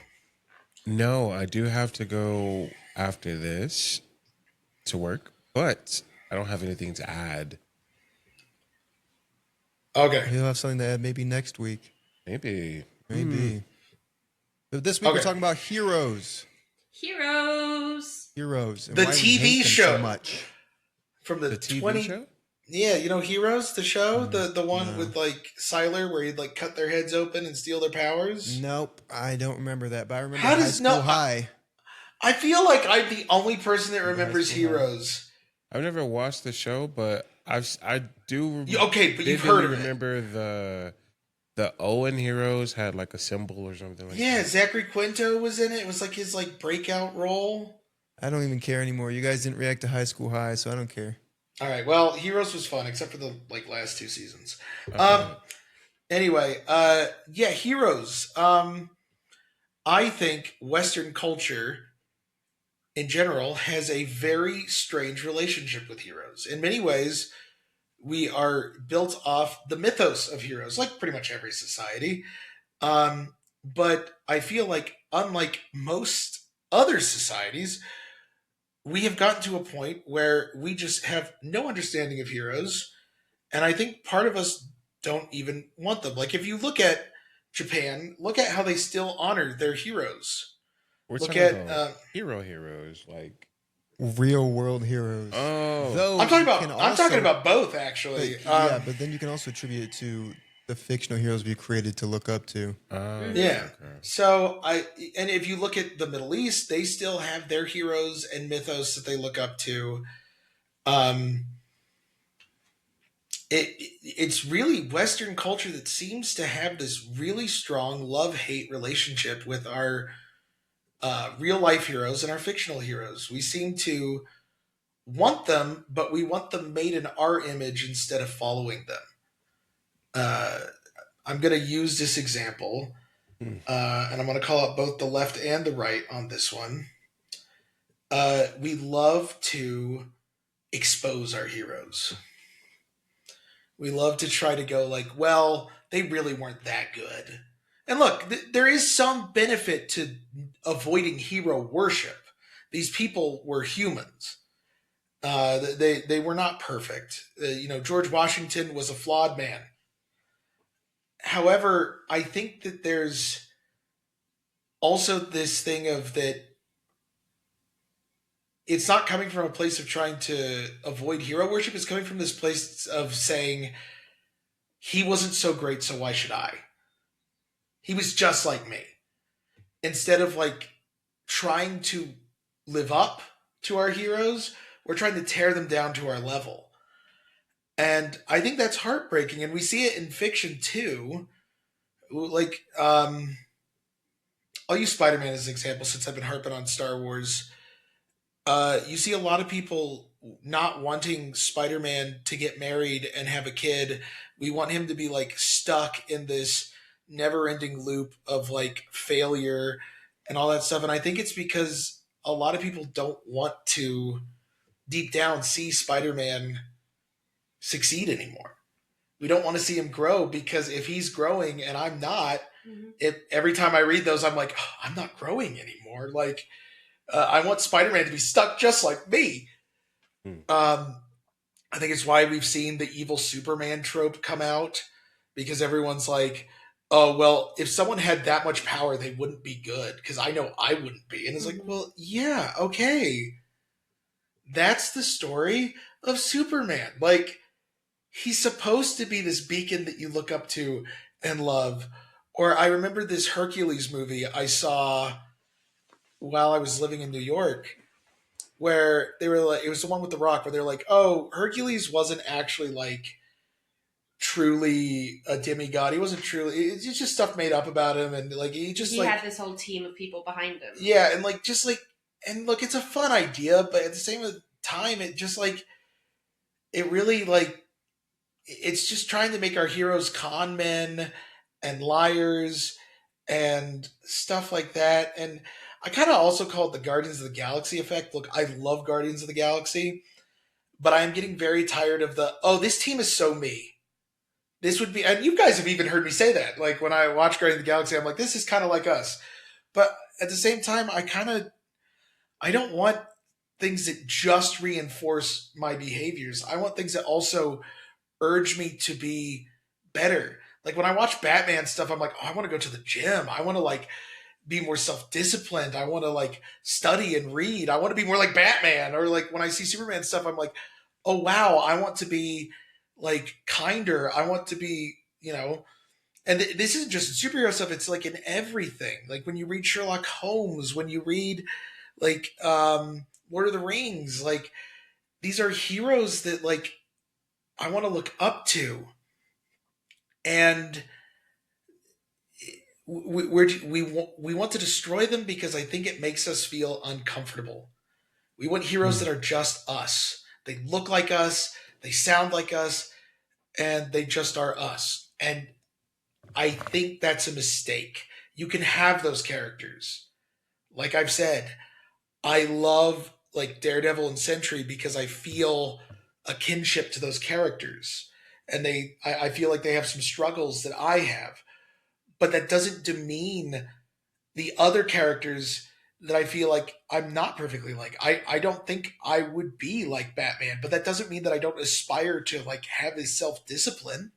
Speaker 2: No, I do have to go after this to work, but I don't have anything to add.
Speaker 4: Okay.
Speaker 1: He'll have something to add maybe next week.
Speaker 2: Maybe.
Speaker 1: But this week we're
Speaker 4: Okay.
Speaker 1: talking about heroes.
Speaker 3: Heroes.
Speaker 1: Heroes. And
Speaker 4: The
Speaker 1: why we
Speaker 4: TV
Speaker 1: hate them
Speaker 4: show.
Speaker 1: so much.
Speaker 4: From the,
Speaker 2: The TV
Speaker 4: 20
Speaker 2: show?
Speaker 4: Yeah, you know Heroes, the show, the one
Speaker 1: no.
Speaker 4: with like Siler, where he'd like cut their heads open and steal their powers.
Speaker 1: Nope, I don't remember that, but I remember
Speaker 4: How
Speaker 1: High
Speaker 4: does-
Speaker 1: School
Speaker 4: no,
Speaker 1: High.
Speaker 4: I feel like I'm the only person that remembers
Speaker 1: School High.
Speaker 4: Heroes.
Speaker 2: I've never watched the show, but I do.
Speaker 4: Okay, but you've
Speaker 2: vividly
Speaker 4: heard of it.
Speaker 2: remember the Owen Heroes had like a symbol or something like
Speaker 4: Yeah,
Speaker 2: that.
Speaker 4: Zachary Quinto was in it. It was like his like breakout role.
Speaker 1: I don't even care anymore. You guys didn't react to High School High, so I don't care.
Speaker 4: All right, well, Heroes was fun except for the like last 2 seasons.
Speaker 2: Okay.
Speaker 4: Anyway, yeah, Heroes. I think Western culture in general has a very strange relationship with heroes. In many ways, we are built off the mythos of heroes, like pretty much every society. But I feel like, unlike most other societies, we have gotten to a point where we just have no understanding of heroes. And I think part of us don't even want them. Like, if you look at Japan, look at how they still honor their heroes.
Speaker 2: We're
Speaker 4: look
Speaker 2: talking
Speaker 4: at,
Speaker 2: about heroes, like
Speaker 1: Real world heroes.
Speaker 2: oh,
Speaker 1: Though
Speaker 4: I'm talking
Speaker 1: you
Speaker 4: about.
Speaker 1: can
Speaker 4: I'm
Speaker 1: also-
Speaker 4: talking about both, actually.
Speaker 1: yeah, but then you can also attribute it to the fictional heroes we created to look up to.
Speaker 4: Yeah.
Speaker 2: okay.
Speaker 4: So and if you look at the Middle East, they still have their heroes and mythos that they look up to. It's really Western culture that seems to have this really strong love-hate relationship with our real life heroes and our fictional heroes. We seem to want them, but we want them made in our image instead of following them. I'm going to use this example, and I'm going to call out both the left and the right on this one. We love to expose our heroes. We love to try to go like, well, they really weren't that good. And look, there is some benefit to avoiding hero worship. These people were humans. They were not perfect. George Washington was a flawed man. However, I think that there's also this thing of that it's not coming from a place of trying to avoid hero worship. It's coming from this place of saying, he wasn't so great, so why should I? He was just like me. Instead of like trying to live up to our heroes, we're trying to tear them down to our level. And I think that's heartbreaking. And we see it in fiction too. Like, I'll use Spider-Man as an example since I've been harping on Star Wars. You see a lot of people not wanting Spider-Man to get married and have a kid. We want him to be like stuck in this never-ending loop of like failure and all that stuff. And I think it's because a lot of people don't want to deep down see Spider-Man succeed anymore. We don't want to see him grow, because if he's growing and I'm not, every time I read those, I'm like, oh, I'm not growing anymore. Like, I want Spider-Man to be stuck just like me. I think it's why we've seen the evil Superman trope come out, because everyone's like, oh, well, if someone had that much power, they wouldn't be good, because I know I wouldn't be. And it's like, well, yeah, okay. That's the story of Superman. Like, he's supposed to be this beacon that you look up to and love. Or I remember this Hercules movie I saw while I was living in New York, where they were like, it was the one with The Rock, where they're like, oh, Hercules wasn't actually like truly a demigod. He wasn't truly, it's just stuff made up about him. And like, he
Speaker 3: had this whole team of people behind him.
Speaker 4: Yeah. And like, just like, and look, it's a fun idea, but at the same time, it just like, it really like, it's just trying to make our heroes con men and liars and stuff like that. And I kind of also call it the Guardians of the Galaxy effect. Look, I love Guardians of the Galaxy, but I'm getting very tired of oh, this team is so me. This would be, and you guys have even heard me say that. Like when I watch Guardians of the Galaxy, I'm like, this is kind of like us. But at the same time, I don't want things that just reinforce my behaviors. I want things that also urge me to be better. Like when I watch Batman stuff, I'm like, oh, I want to go to the gym. I want to like be more self-disciplined. I want to like study and read. I want to be more like Batman. Or like when I see Superman stuff, I'm like, oh wow, I want to be like kinder. I want to be, and this isn't just in superhero stuff. It's like in everything. Like when you read Sherlock Holmes, when you read like Lord of the Rings, like these are heroes that like I want to look up to. And we want to destroy them because I think it makes us feel uncomfortable. We want heroes that are just us. They look like us, they sound like us, and they just are us. And I think that's a mistake. You can have those characters. Like I've said, I love like Daredevil and Sentry because I feel a kinship to those characters. And I feel like they have some struggles that I have. But that doesn't demean the other characters that I feel like I'm not perfectly like. I don't think I would be like Batman, but that doesn't mean that I don't aspire to like have a self-discipline.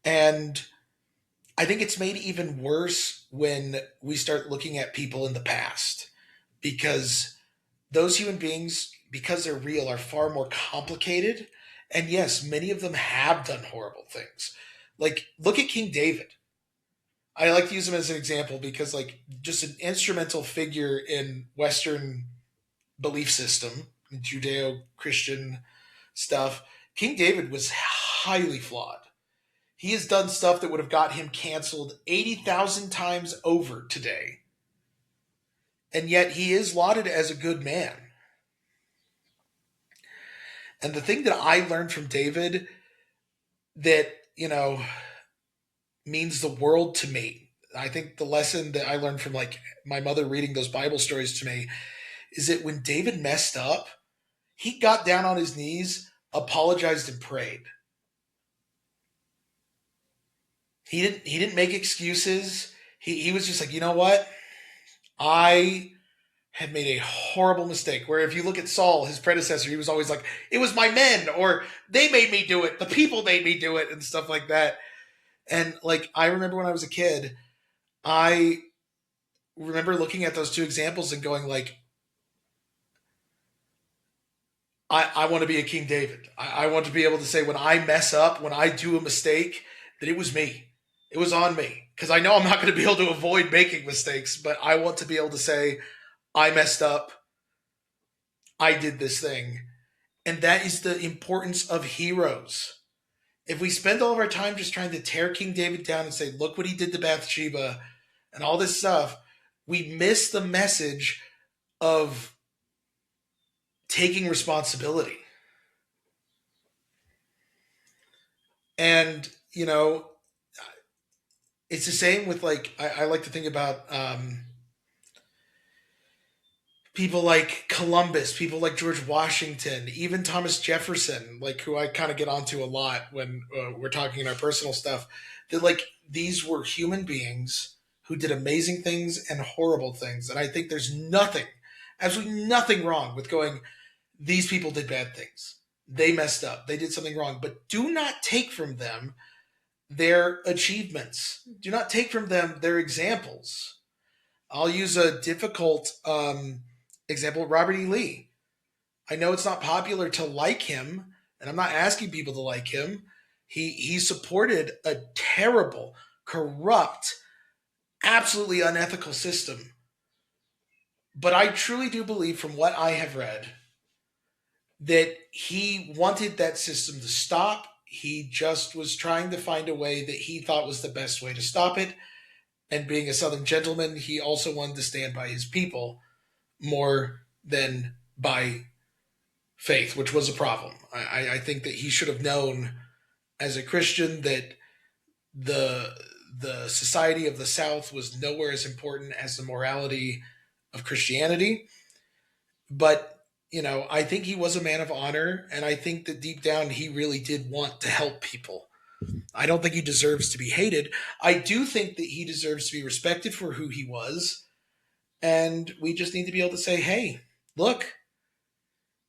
Speaker 4: And I think it's made even worse when we start looking at people in the past, because those human beings, because they're real, are far more complicated. And yes, many of them have done horrible things. Like, look at King David. I like to use him as an example because, like, just an instrumental figure in Western belief system, Judeo-Christian stuff. King David was highly flawed. He has done stuff that would have got him canceled 80,000 times over today. And yet he is lauded as a good man. And the thing that I learned from David that, means the world to me, I think the lesson that I learned from like my mother reading those Bible stories to me is that when David messed up, he got down on his knees, apologized, and prayed. He didn't make excuses. He was just like, you know what? I had made a horrible mistake. Where if you look at Saul, his predecessor, he was always like, it was my men, or they made me do it. The people made me do it, and stuff like that. And like, I remember when I was a kid, I remember looking at those two examples and going like, I want to be a King David. I want to be able to say when I mess up, when I do a mistake, that it was me. It was on me. Because I know I'm not going to be able to avoid making mistakes, but I want to be able to say, I messed up. I did this thing. And that is the importance of heroes. If we spend all of our time just trying to tear King David down and say, look what he did to Bathsheba and all this stuff, we miss the message of taking responsibility. And, you know, it's the same with like, I like to think about people like Columbus, people like George Washington, even Thomas Jefferson, like who I kind of get onto a lot when we're talking in our personal stuff, that like these were human beings who did amazing things and horrible things. And I think there's nothing, absolutely nothing wrong with going, these people did bad things. They messed up. They did something wrong. But do not take from them their achievements. Do not take from them their examples. I'll use a difficult example, Robert E. Lee. I know it's not popular to like him, and I'm not asking people to like him. He supported a terrible, corrupt, absolutely unethical system. But I truly do believe, from what I have read, that he wanted that system to stop. He just was trying to find a way that he thought was the best way to stop it. And being a Southern gentleman, he also wanted to stand by his people more than by faith, which was a problem. I think that he should have known as a Christian that the society of the South was nowhere as important as the morality of Christianity. But, you know, I think he was a man of honor, and I think that deep down he really did want to help people. I don't think he deserves to be hated. I do think that he deserves to be respected for who he was. And we just need to be able to say, hey, look,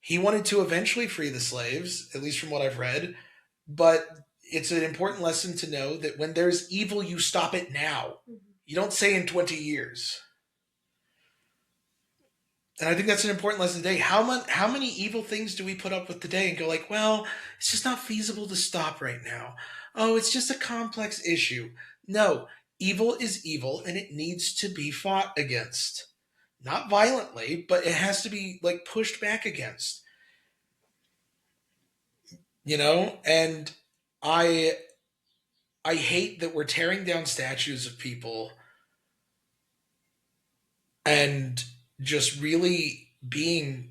Speaker 4: he wanted to eventually free the slaves, at least from what I've read. But it's an important lesson to know that when there's evil, you stop it now. You don't say in 20 years. And I think that's an important lesson today. How many evil things do we put up with today and go like, well, it's just not feasible to stop right now. Oh, it's just a complex issue. No, evil is evil and it needs to be fought against. Not violently, but it has to be like pushed back against. You know, and I hate that we're tearing down statues of people and just really being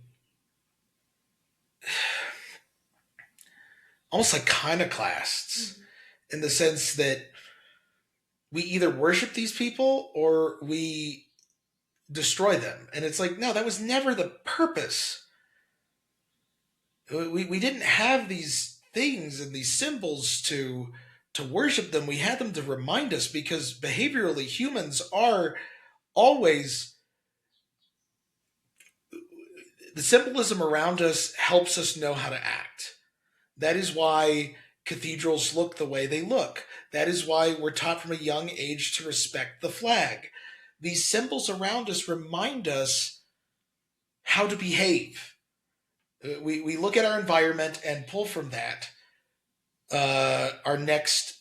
Speaker 4: almost like iconoclasts in the sense that we either worship these people or we destroy them. And it's like, no, that was never the purpose. We didn't have these things and these symbols to worship them. We had them to remind us, because behaviorally humans are always, the symbolism around us helps us know how to act. That is why cathedrals look the way they look. That is why we're taught from a young age to respect the flag. These symbols around us remind us how to behave. We look at our environment and pull from that our next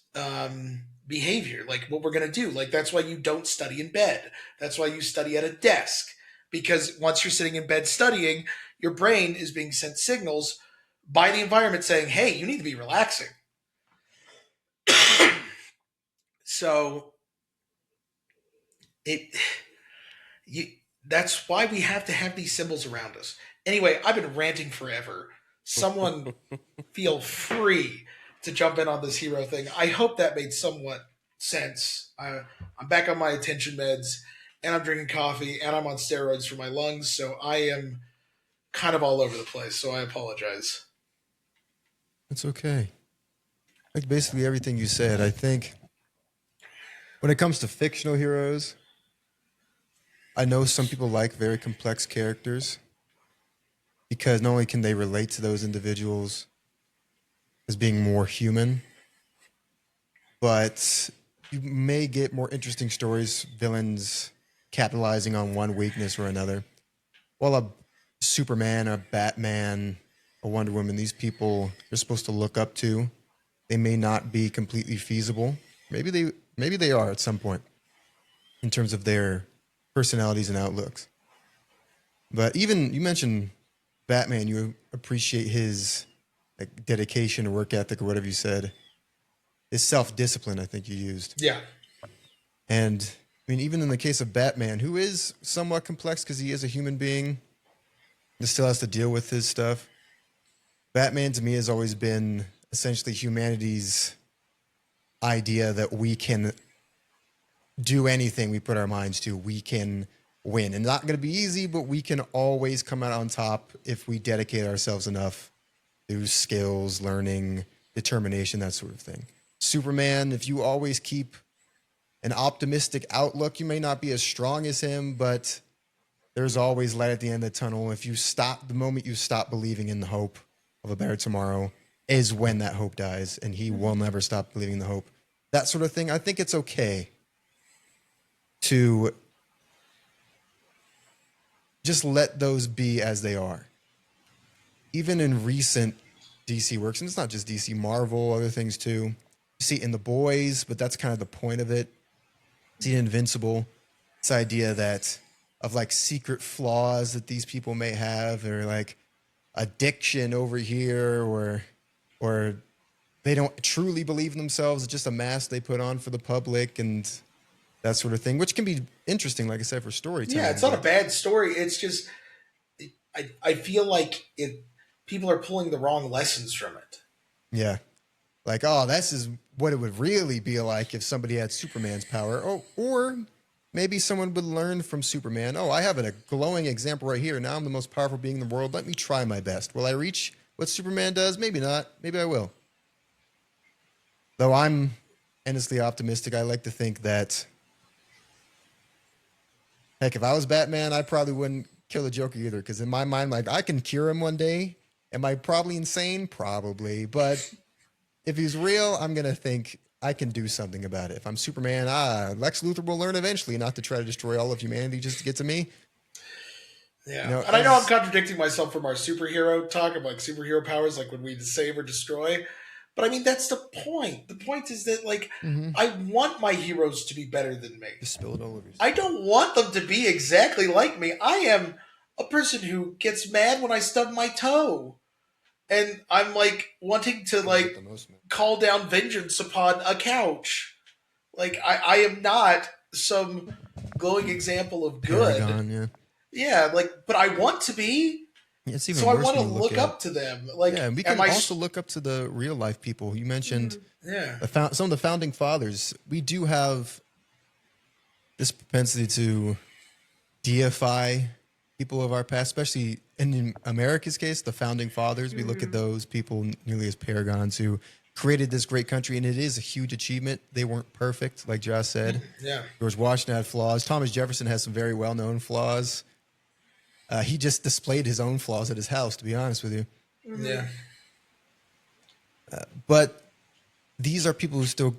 Speaker 4: behavior, like what we're going to do. Like, that's why you don't study in bed. That's why you study at a desk. Because once you're sitting in bed studying, your brain is being sent signals by the environment saying, hey, you need to be relaxing. So that's why we have to have these symbols around us. Anyway, I've been ranting forever. Someone feel free to jump in on this hero thing. I hope that made somewhat sense. I'm back on my attention meds, and I'm drinking coffee, and I'm on steroids for my lungs, so I am kind of all over the place, so I apologize.
Speaker 1: It's okay. Like basically everything you said. I think when it comes to fictional heroes, I know some people like very complex characters because not only can they relate to those individuals as being more human, but you may get more interesting stories, villains capitalizing on one weakness or another. While a Superman, a Batman, a Wonder Woman, these people you're supposed to look up to, they may not be completely feasible. Maybe they are at some point in terms of their personalities and outlooks. But even you mentioned Batman, you appreciate his like dedication or work ethic or whatever you said. His self-discipline, I think you used.
Speaker 4: Yeah.
Speaker 1: And I mean, even in the case of Batman, who is somewhat complex because he is a human being that still has to deal with his stuff. Batman to me has always been essentially humanity's idea that we can do anything we put our minds to. We can win. And not going to be easy, but we can always come out on top if we dedicate ourselves enough through skills, learning, determination, that sort of thing. Superman, if you always keep an optimistic outlook, you may not be as strong as him, but there's always light at the end of the tunnel. If you stop, the moment you stop believing in the hope of a better tomorrow is when that hope dies, and he will never stop believing in the hope. That sort of thing. I think it's okay to just let those be as they are. Even in recent DC works, and it's not just DC, Marvel, other things too. You see it in The Boys, but that's kind of the point of it. See Invincible, this idea that of like secret flaws that these people may have, or like addiction over here, or they don't truly believe in themselves. It's just a mask they put on for the public and that sort of thing, which can be interesting, like I said, for storytelling.
Speaker 4: Yeah, it's not a bad story. It's just I feel like people are pulling the wrong lessons from it.
Speaker 1: Yeah. Like, oh, this is what it would really be like if somebody had Superman's power. Oh, or maybe someone would learn from Superman. Oh, I have a glowing example right here. Now I'm the most powerful being in the world. Let me try my best. Will I reach what Superman does? Maybe not. Maybe I will. Though I'm endlessly optimistic, I like to think that, heck, if I was Batman, I probably wouldn't kill the Joker either. Because in my mind, like, I can cure him one day. Am I probably insane? Probably. But if he's real, I'm going to think I can do something about it. If I'm Superman, Lex Luthor will learn eventually not to try to destroy all of humanity just to get to me.
Speaker 4: Yeah.
Speaker 1: You know,
Speaker 4: and I know I'm contradicting myself from our superhero talk of like superhero powers, like when we save or destroy. But I mean, that's the point. The point is that, like, I want my heroes to be better than me.
Speaker 1: Just spill it all over yourself.
Speaker 4: I don't want them to be exactly like me. I am a person who gets mad when I stub my toe. And I'm like wanting to like call down vengeance upon a couch. Like I am not some glowing example of good.
Speaker 1: Paragon, yeah.
Speaker 4: Yeah, like, but I want to be.
Speaker 1: It's even
Speaker 4: so I
Speaker 1: worse
Speaker 4: want to
Speaker 1: when you
Speaker 4: look
Speaker 1: at-
Speaker 4: up to them. Like,
Speaker 1: yeah, and we can also look up to the real life people. You mentioned
Speaker 4: yeah.
Speaker 1: some of the founding fathers. We do have this propensity to deify people of our past, especially in America's case, the founding fathers. We look at those people nearly as paragons who created this great country, and it is a huge achievement. They weren't perfect, like Josh said.
Speaker 4: Yeah.
Speaker 1: George Washington had flaws. Thomas Jefferson has some very well-known flaws. He just displayed his own flaws at his house, to be honest with you.
Speaker 4: Yeah.
Speaker 1: But these are people who still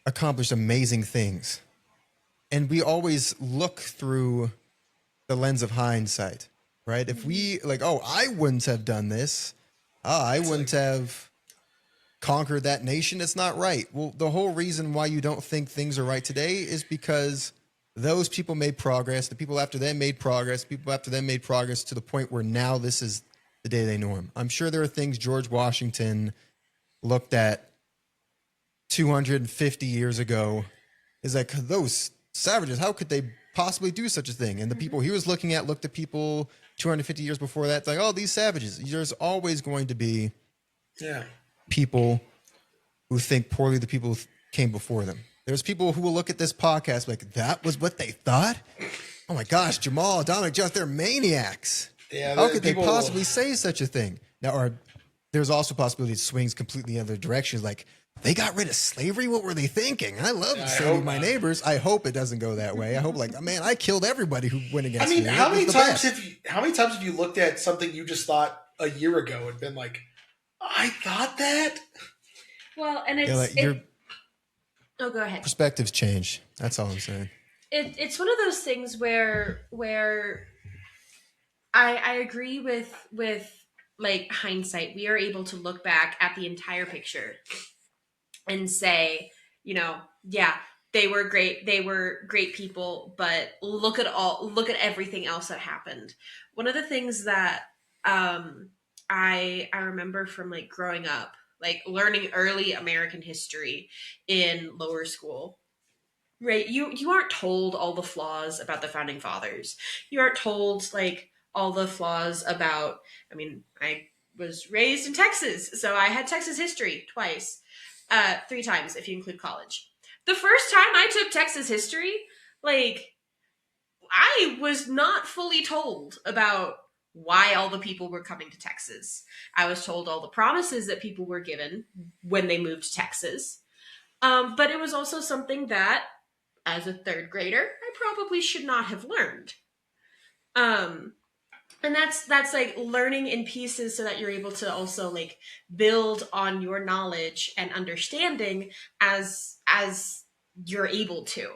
Speaker 1: accomplished amazing things. And we always look through the lens of hindsight, right? If we like, oh, I wouldn't have done this. I wouldn't have conquered that nation. It's not right. Well, the whole reason why you don't think things are right today is because those people made progress. The people after them made progress. People after them made progress to the point where now this is the day they norm. I'm sure there are things George Washington looked at 250 years ago. Is like, those savages, how could they possibly do such a thing? And the people he was looking at looked at people 250 years before that, like, oh, these savages. There's always going to be people who think poorly of the people who came before them. There's people who will look at this podcast like, that was what they thought? Oh my gosh, Jamal, Dominic, Josh, they're maniacs.
Speaker 4: Yeah.
Speaker 1: How could they possibly say such a thing? Now, there's also a possibility it swings completely in other directions. Like, they got rid of slavery? What were they thinking? I love enslaving my neighbors. I hope it doesn't go that way. I hope, like, man, I killed everybody who went against me.
Speaker 4: I mean, how many times have you looked at something you just thought a year ago and been like, I thought that?
Speaker 3: Well, and oh, go ahead.
Speaker 1: Perspectives change. That's all I'm saying.
Speaker 3: It's one of those things where I agree with like hindsight, we are able to look back at the entire picture and say, yeah, they were great people, but look at everything else that happened. One of the things that I remember from like growing up, like learning early American history in lower school, right? You aren't told all the flaws about the founding fathers. You aren't told like all the flaws about, I mean, I was raised in Texas, so I had Texas history twice. 3 times if you include college. The first time I took Texas history, like I was not fully told about why all the people were coming to Texas. I was told all the promises that people were given when they moved to Texas. But it was also something that, as a third grader, I probably should not have learned. Um, and that's like learning in pieces so that you're able to also like build on your knowledge and understanding as you're able to.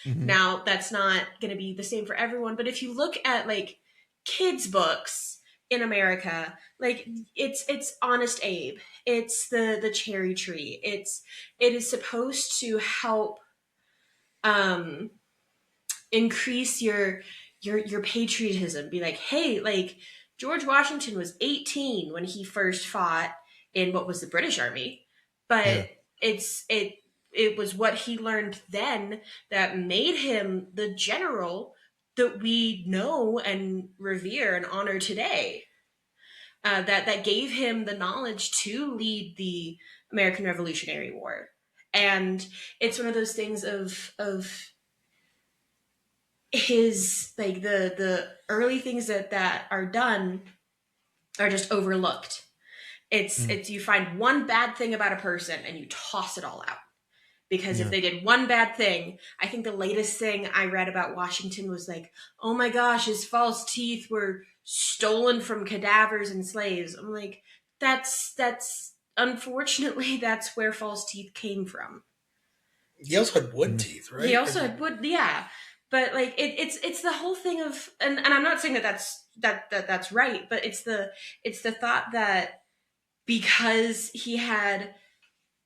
Speaker 1: Mm-hmm.
Speaker 3: Now, that's not going to be the same for everyone, but if you look at like kids books in America, like it's Honest Abe, it's the Cherry Tree, it is supposed to help um increase your patriotism. Be like, hey, like George Washington was 18 when he first fought in what was the British Army,
Speaker 1: Yeah.
Speaker 3: but it was what he learned then that made him the general that we know and revere and honor today. That gave him the knowledge to lead the American Revolutionary War. And it's one of those things of his like the early things that are done are just overlooked. It's you find one bad thing about a person and you toss it all out because if
Speaker 1: Yeah.
Speaker 3: they did one bad thing, I think the latest thing I read about Washington was like, oh my gosh, his false teeth were stolen from cadavers and slaves. I'm like, that's unfortunately that's where false teeth came from.
Speaker 4: He also had wood
Speaker 1: Mm.
Speaker 4: teeth, right?
Speaker 3: He also had wood, yeah. But like it's the whole thing of, and I'm not saying that that's right, but it's the thought that because he had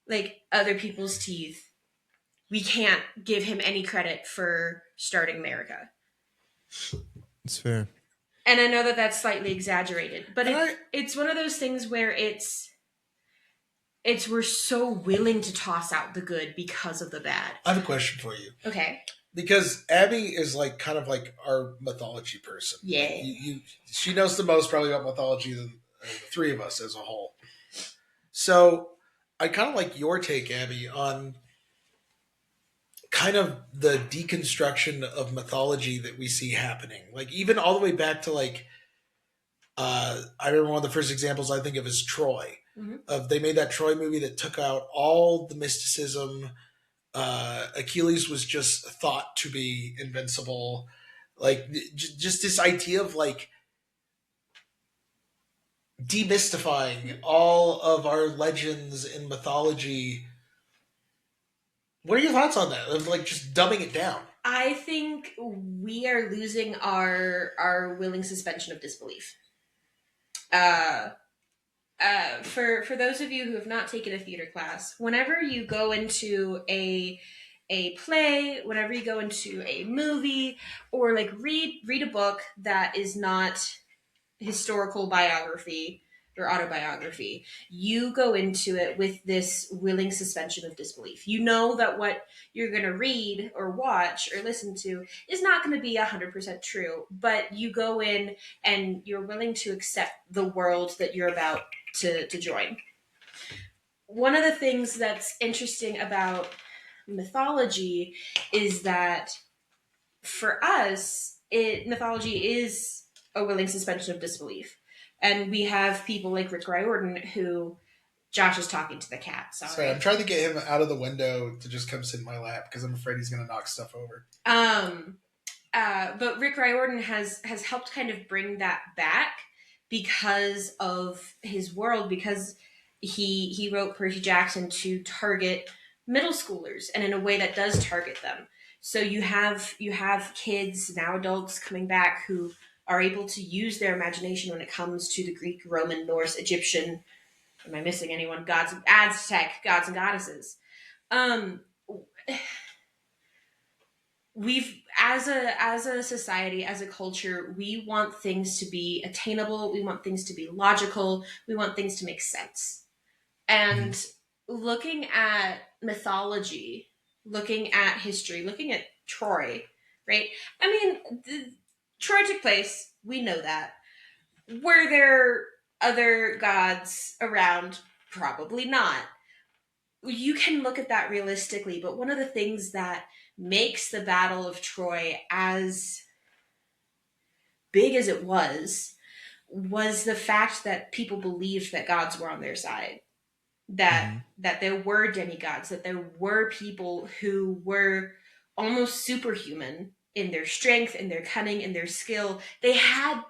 Speaker 3: like other people's teeth, we can't give him any credit for starting America.
Speaker 1: It's fair.
Speaker 3: And I know that that's slightly exaggerated, but
Speaker 4: And
Speaker 3: it's one of those things where it's we're so willing to toss out the good because of the bad.
Speaker 4: I have a question for you.
Speaker 3: Okay.
Speaker 4: Because Abby is like kind of like our mythology person.
Speaker 3: Yeah.
Speaker 4: Like she knows the most probably about mythology than the three of us as a whole. So I kind of like your take, Abby, on kind of the deconstruction of mythology that we see happening. Like even all the way back to like I remember one of the first examples I think of is Troy.
Speaker 3: Mm-hmm.
Speaker 4: Of they made that Troy movie that took out all the mysticism. Achilles was just thought to be invincible. Like just this idea of like demystifying all of our legends in mythology. What are your thoughts on that? Of like just dumbing it down.
Speaker 3: I think we are losing our willing suspension of disbelief. For those of you who have not taken a theater class, whenever you go into a play, whenever you go into a movie, or like read a book that is not historical biography or autobiography, you go into it with this willing suspension of disbelief. You know that what you're going to read or watch or listen to is not going to be 100% true, but you go in and you're willing to accept the world that you're about to join. One of the things that's interesting about mythology is that for us, mythology is a willing suspension of disbelief. And we have people like Rick Riordan who Josh is talking to the cat.
Speaker 4: Sorry, I'm trying to get him out of the window to just come sit in my lap because I'm afraid he's going to knock stuff over.
Speaker 3: But Rick Riordan has helped kind of bring that back because of his world, because he wrote Percy Jackson to target middle schoolers and in a way that does target them. So you have kids, now adults, coming back who are able to use their imagination when it comes to the Greek, Roman, Norse, Egyptian, am I missing anyone? Gods, Aztec gods and goddesses. Um, we've as a society, as a culture, we want things to be attainable, we want things to be logical, we want things to make sense.
Speaker 1: Mhm.
Speaker 3: And looking at mythology, looking at history, looking at Troy, right? I mean, Troy took place, we know that. Were there other gods around? Probably not. You can look at that realistically, but one of the things that makes the Battle of Troy as big as it was the fact that people believed that gods were on their side,
Speaker 1: Mhm.
Speaker 3: that there were demigods, that there were people who were almost superhuman in their strength, in their cunning, in their skill. They had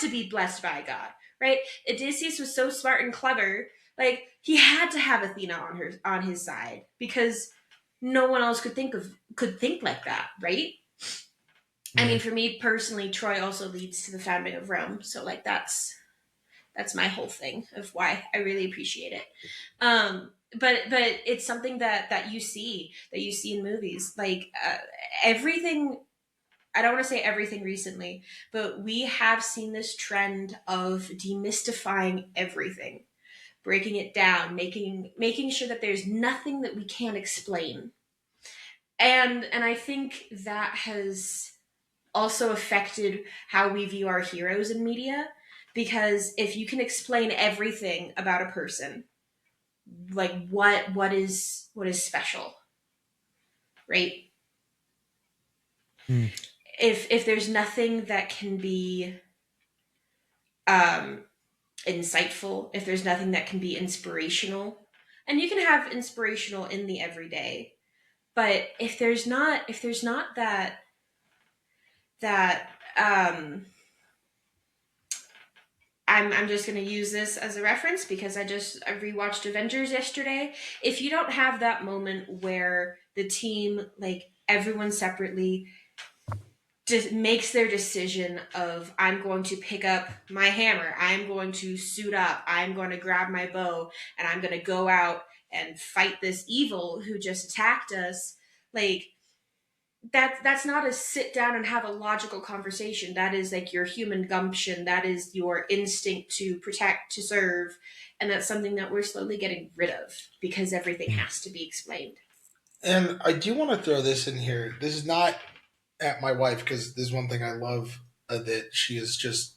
Speaker 3: to be blessed by God, right? Odysseus was so smart and clever, like he had to have Athena on his side because no one else could think like that, right? I mean,
Speaker 1: Right.
Speaker 3: for me personally, Troy also leads to the founding of Rome, so like that's my whole thing of why I really appreciate it. But it's something that you see in movies, like everything. I don't want to say everything recently, but we have seen this trend of demystifying everything, breaking it down, making sure that there's nothing that we can't explain, and I think that has also affected how we view our heroes in media, because if you can explain everything about a person, like what is special, right?
Speaker 1: Mm.
Speaker 3: If there's nothing that can be um insightful, if there's nothing that can be inspirational, and you can have inspirational in the everyday, but if there's not that I'm just going to use this as a reference because I rewatched Avengers yesterday. If you don't have that moment where the team, like everyone separately, just makes their decision of I'm going to pick up my hammer, I'm going to suit up, I'm going to grab my bow, and I'm going to go out and fight this evil who just attacked us, like that's not a sit down and have a logical conversation. That is like your human gumption. That is your instinct to protect, to serve, and that's something that we're slowly getting rid of because everything
Speaker 1: Mm.
Speaker 3: has to be explained.
Speaker 4: And I do want to throw this in here. This is not at my wife because this is one thing I love that she is just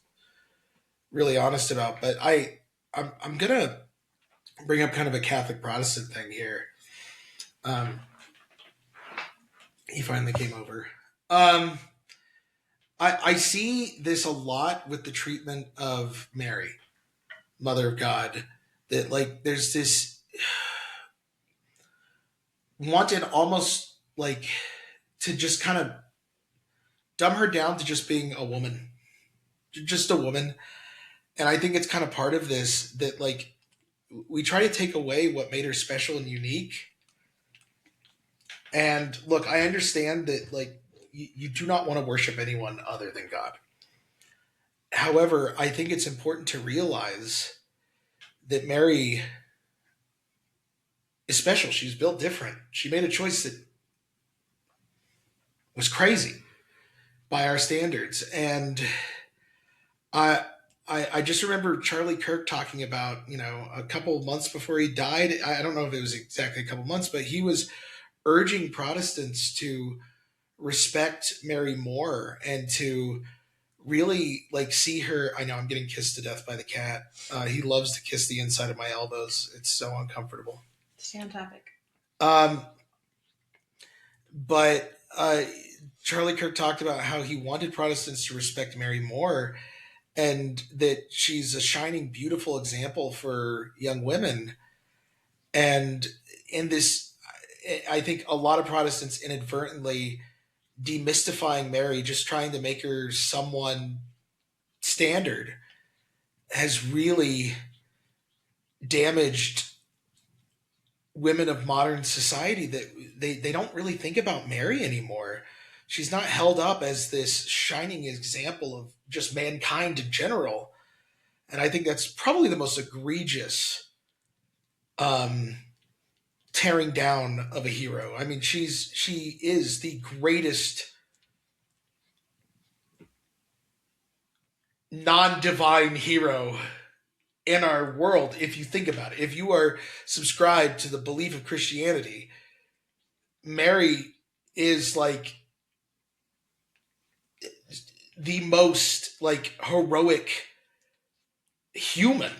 Speaker 4: really honest about. But I'm gonna bring up kind of a Catholic Protestant thing here. Um, he finally came over. Um, I see this a lot with the treatment of Mary, Mother of God. That like there's this wanted almost like to just kind of dumb her down to just being a woman, just a woman. And I think it's kind of part of this that like we try to take away what made her special and unique. And look, I understand that like you do not want to worship anyone other than God. However, I think it's important to realize that Mary is special. She's built different. She made a choice that was crazy by our standards. And I I just remember Charlie Kirk talking about, a couple months before he died. I don't know if it was exactly a couple months, but he was urging Protestants to respect Mary more and to really like see her. I know I'm getting kissed to death by the cat. He loves to kiss the inside of my elbows. It's so uncomfortable.
Speaker 3: Stay on topic.
Speaker 4: Um, but Charlie Kirk talked about how he wanted Protestants to respect Mary more and that she's a shining, beautiful example for young women. And in this, I think a lot of Protestants inadvertently demystifying Mary, just trying to make her someone standard, has really damaged women of modern society that they don't really think about Mary anymore. She's not held up as this shining example of just mankind in general. And I think that's probably the most egregious um, tearing down of a hero. I mean, she is the greatest non-divine hero in our world, if you think about it. If you are subscribed to the belief of Christianity, Mary is like the most like heroic human.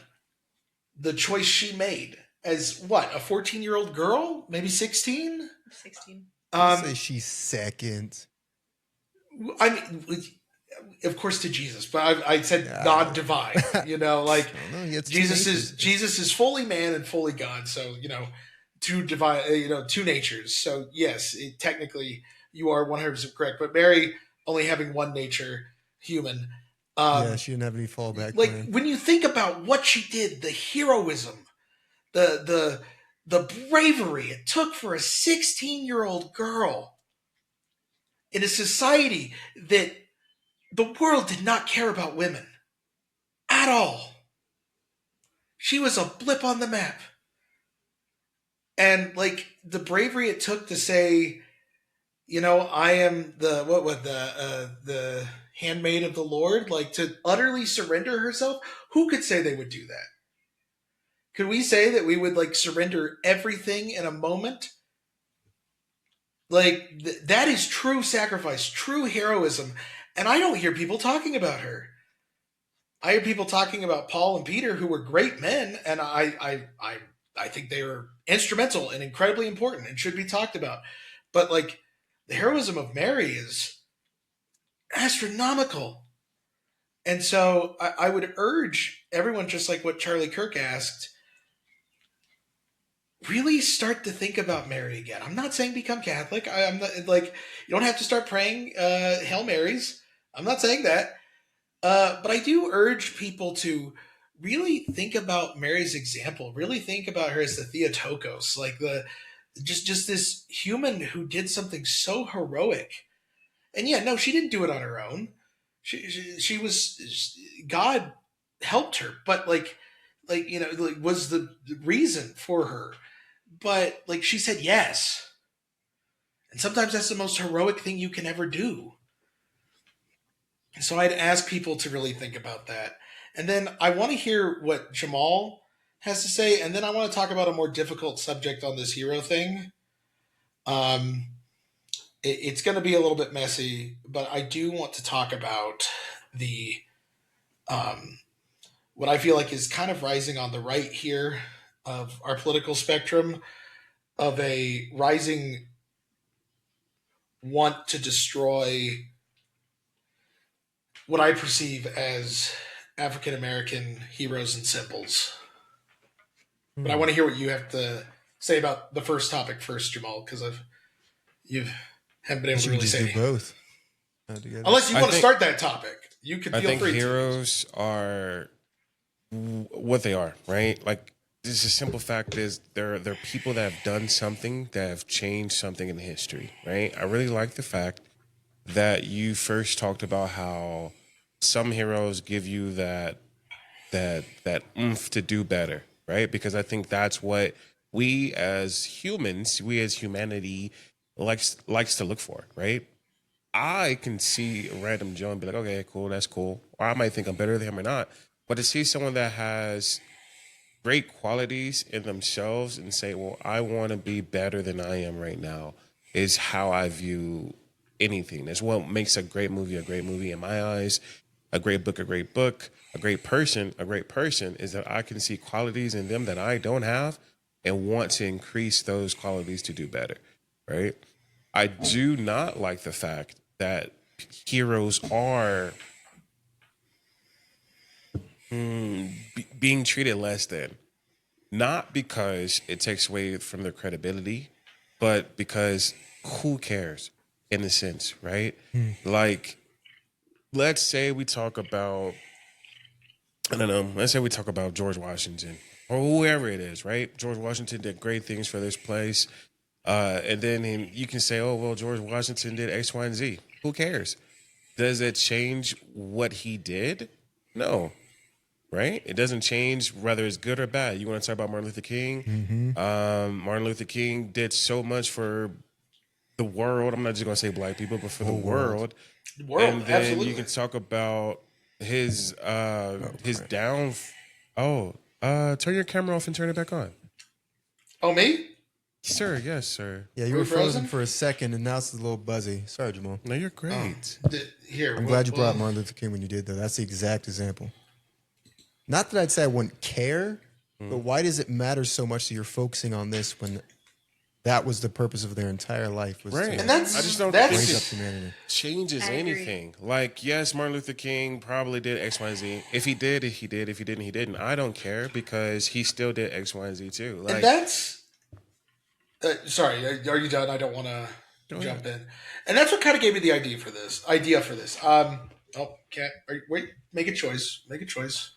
Speaker 4: The choice she made as what, a 14-year-old girl, maybe 16.
Speaker 3: 16.
Speaker 1: I'd say she's second.
Speaker 4: I mean, of course to Jesus, but I said
Speaker 1: Yeah.
Speaker 4: non-divine. You know, like
Speaker 1: I don't know, he has two
Speaker 4: Jesus
Speaker 1: natures.
Speaker 4: is fully man and fully God. So two divine, two natures. So yes, technically you are 100% correct. But Mary only having one nature, human.
Speaker 1: Yeah, she didn't have any fallback
Speaker 4: Like
Speaker 1: plan.
Speaker 4: when you think about what she did, the heroism, the bravery it took for a 16-year-old girl in a society that the world did not care about women at all. She was a blip on the map. And like the bravery it took to say, I am the handmaid of the Lord, like to utterly surrender herself. Who could say they would do that? Could we say that we would like surrender everything in a moment? Like that is true sacrifice, true heroism. And I don't hear people talking about her. I hear people talking about Paul and Peter, who were great men, and I think they were instrumental and incredibly important and should be talked about. But like the heroism of Mary is astronomical. And so I would urge everyone, just like what Charlie Kirk asked, really start to think about Mary again. I'm not saying become Catholic. I'm not like you don't have to start praying Hail Marys. I'm not saying that. But I do urge people to really think about Mary's example. Really think about her as the Theotokos, like the just this human who did something so heroic. And yeah, no, she didn't do it on her own. She was God helped her, but like was the reason for her. But like she said yes, and sometimes that's the most heroic thing you can ever do. So I'd ask people to really think about that. And then I want to hear what Jamal has to say. And then I want to talk about a more difficult subject on this hero thing. It's going to be a little bit messy, but I do want to talk about the what I feel like is kind of rising on the right here of our political spectrum, of a rising want to destroy what I perceive as African American heroes and symbols. But I want to hear what you have to say about the first topic first, Jamal, because you haven't been able to
Speaker 1: You
Speaker 4: really
Speaker 1: can just
Speaker 4: say
Speaker 1: do both. Together.
Speaker 4: unless you
Speaker 2: I
Speaker 4: want to
Speaker 2: think-
Speaker 4: start that topic. You can
Speaker 2: I
Speaker 4: feel
Speaker 2: think
Speaker 4: free
Speaker 2: heroes are what they are, right? Like, this is simple fact is they're people that have done something that have changed something in history, right? I really like the fact that you first talked about how some heroes give you that oomph to do better, right? Because I think that's what we as humans, we as humanity likes to look for, right? I can see a random Joe and be like, okay, cool, that's cool. Or I might think I'm better than him or not. But to see someone that has great qualities in themselves and say, well, I want to be better than I am right now is how I view anything. That's what makes a great movie in my eyes. A great book, a great book. A great person is that I can see qualities in them that I don't have and want to increase those qualities to do better, right? I do not like the fact that heroes are being treated less than. Not because it takes away from their credibility, but because who cares in a sense, right? Like, let's say we talk about, I don't know, let's say we talk about George Washington or whoever it is, right? George Washington did great things for this place. And then you can say, oh, well, George Washington did X, Y, and Z. Who cares? Does it change what he did? No, right? It doesn't change whether it's good or bad. You want to talk about Martin Luther King? Martin Luther King did so much for the world. I'm not just going to say black people, but for the world. And then
Speaker 4: absolutely.
Speaker 2: you can talk about his down. Oh, turn your camera off and turn it back on.
Speaker 4: Oh, me?
Speaker 2: Sir, yes, sir.
Speaker 1: Yeah, you
Speaker 4: Were
Speaker 1: were
Speaker 4: we
Speaker 1: frozen
Speaker 4: frozen?
Speaker 1: for a second, and now it's a little buzzy. Sorry, Jamal.
Speaker 2: No, you're great.
Speaker 4: Here,
Speaker 1: I'm glad you brought up Martin Luther King when you did, though. That's the exact example. Not that I'd say I wouldn't care, but why does it matter so much that you're focusing on this when that was the purpose of their entire life? Was
Speaker 2: Right.
Speaker 1: to
Speaker 4: And that's
Speaker 2: I just don't
Speaker 4: that's
Speaker 1: raise
Speaker 2: think
Speaker 1: up
Speaker 2: it
Speaker 1: humanity.
Speaker 2: changes
Speaker 3: I agree.
Speaker 2: anything. Like, yes, Martin Luther King probably did X, Y, and Z. If he did, he did. If he didn't, he didn't. I don't care because he still did X, Y, and Z too. Like,
Speaker 4: and that's sorry, are you done? I don't want to jump in. And that's what kind of gave me the idea for this. Wait, make a choice. Make a choice.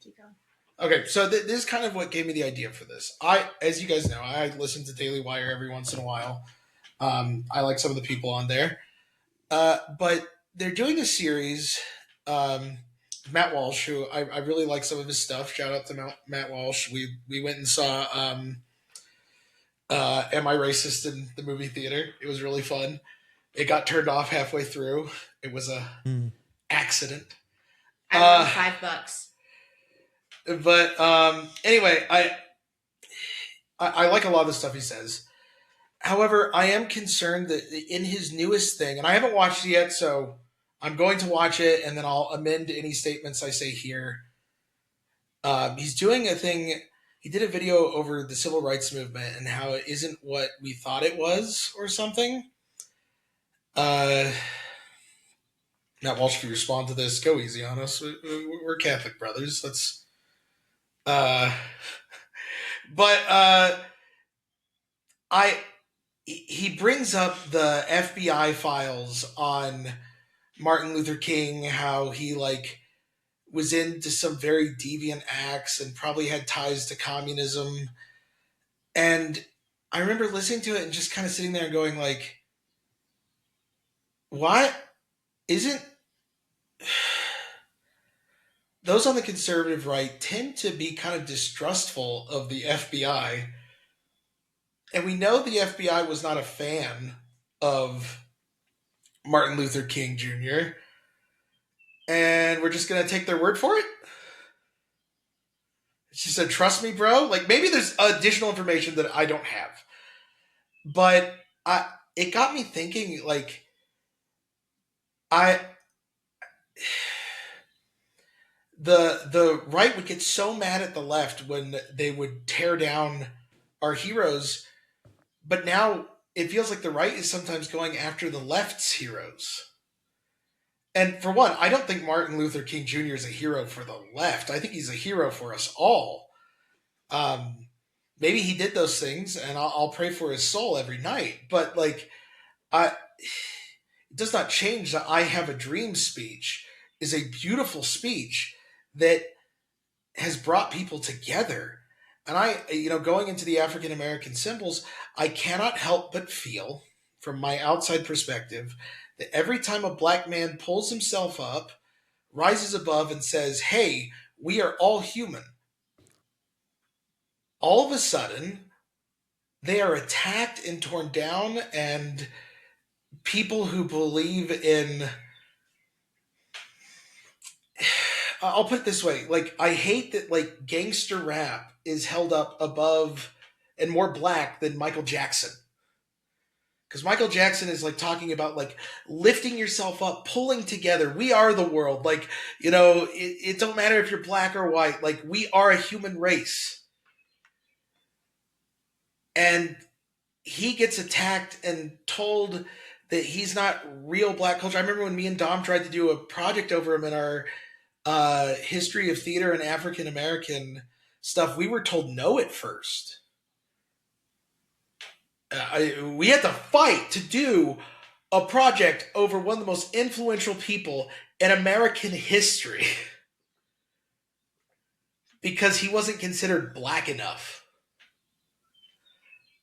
Speaker 3: Keep going.
Speaker 4: Okay, so this is kind of what gave me the idea for this. As you guys know, I listen to Daily Wire every once in a while. I like some of the people on there, but they're doing a series. Matt Walsh, who I really like some of his stuff. Shout out to Matt Walsh. We went and saw Am I Racist in the movie theater. It was really fun. It got turned off halfway through. It was a accident.
Speaker 3: I won $5.
Speaker 4: But anyway, I like a lot of the stuff he says. However, I am concerned that in his newest thing, and I haven't watched it yet, so I'm going to watch it and then I'll amend any statements I say here. He's doing a thing. He did a video over the civil rights movement and how it isn't what we thought it was or something. Matt Walsh, if you respond to this, go easy on us. We're Catholic brothers. Let's. He brings up the FBI files on Martin Luther King, how he was into some very deviant acts and probably had ties to communism. And I remember listening to it and just kind of sitting there and going what isn't those on the conservative right tend to be kind of distrustful of the FBI. And we know the FBI was not a fan of Martin Luther King Jr. And we're just going to take their word for it? She said, trust me, bro. Maybe there's additional information that I don't have. But it got me thinking, the right would get so mad at the left when they would tear down our heroes, but now it feels like the right is sometimes going after the left's heroes. And for one, I don't think Martin Luther King Jr. is a hero for the left. I think he's a hero for us all. Maybe he did those things, and I'll pray for his soul every night. But it does not change that I Have a Dream speech is a beautiful speech that has brought people together. And going into the African American symbols, I cannot help but feel, from my outside perspective, that every time a black man pulls himself up, rises above, and says, hey, we are all human, all of a sudden, they are attacked and torn down, and people who believe in... I'll put it this way. I hate that, gangster rap is held up above and more black than Michael Jackson. Because Michael Jackson is, talking about, lifting yourself up, pulling together. We are the world. It don't matter if you're black or white. We are a human race. And he gets attacked and told that he's not real black culture. I remember when me and Dom tried to do a project over him in our history of theater and African American stuff, we were told no at first. We had to fight to do a project over one of the most influential people in American history because he wasn't considered black enough.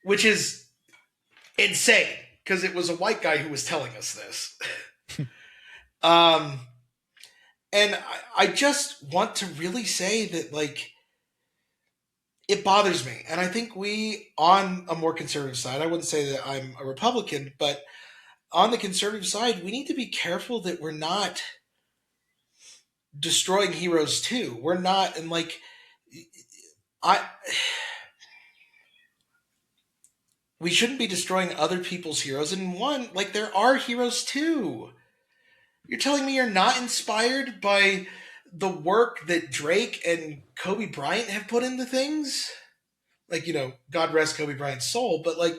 Speaker 4: which is insane because it was a white guy who was telling us this. um, and I just want to really say that, like, it bothers me. And I think we, on a more conservative side, I wouldn't say that I'm a Republican, but on the conservative side, we need to be careful that we're not destroying heroes too. We're not, and like, I, we shouldn't be destroying other people's heroes. And one, like, there are heroes too. You're telling me you're not inspired by the work that Drake and Kobe Bryant have put into things? Like, God rest Kobe Bryant's soul, but like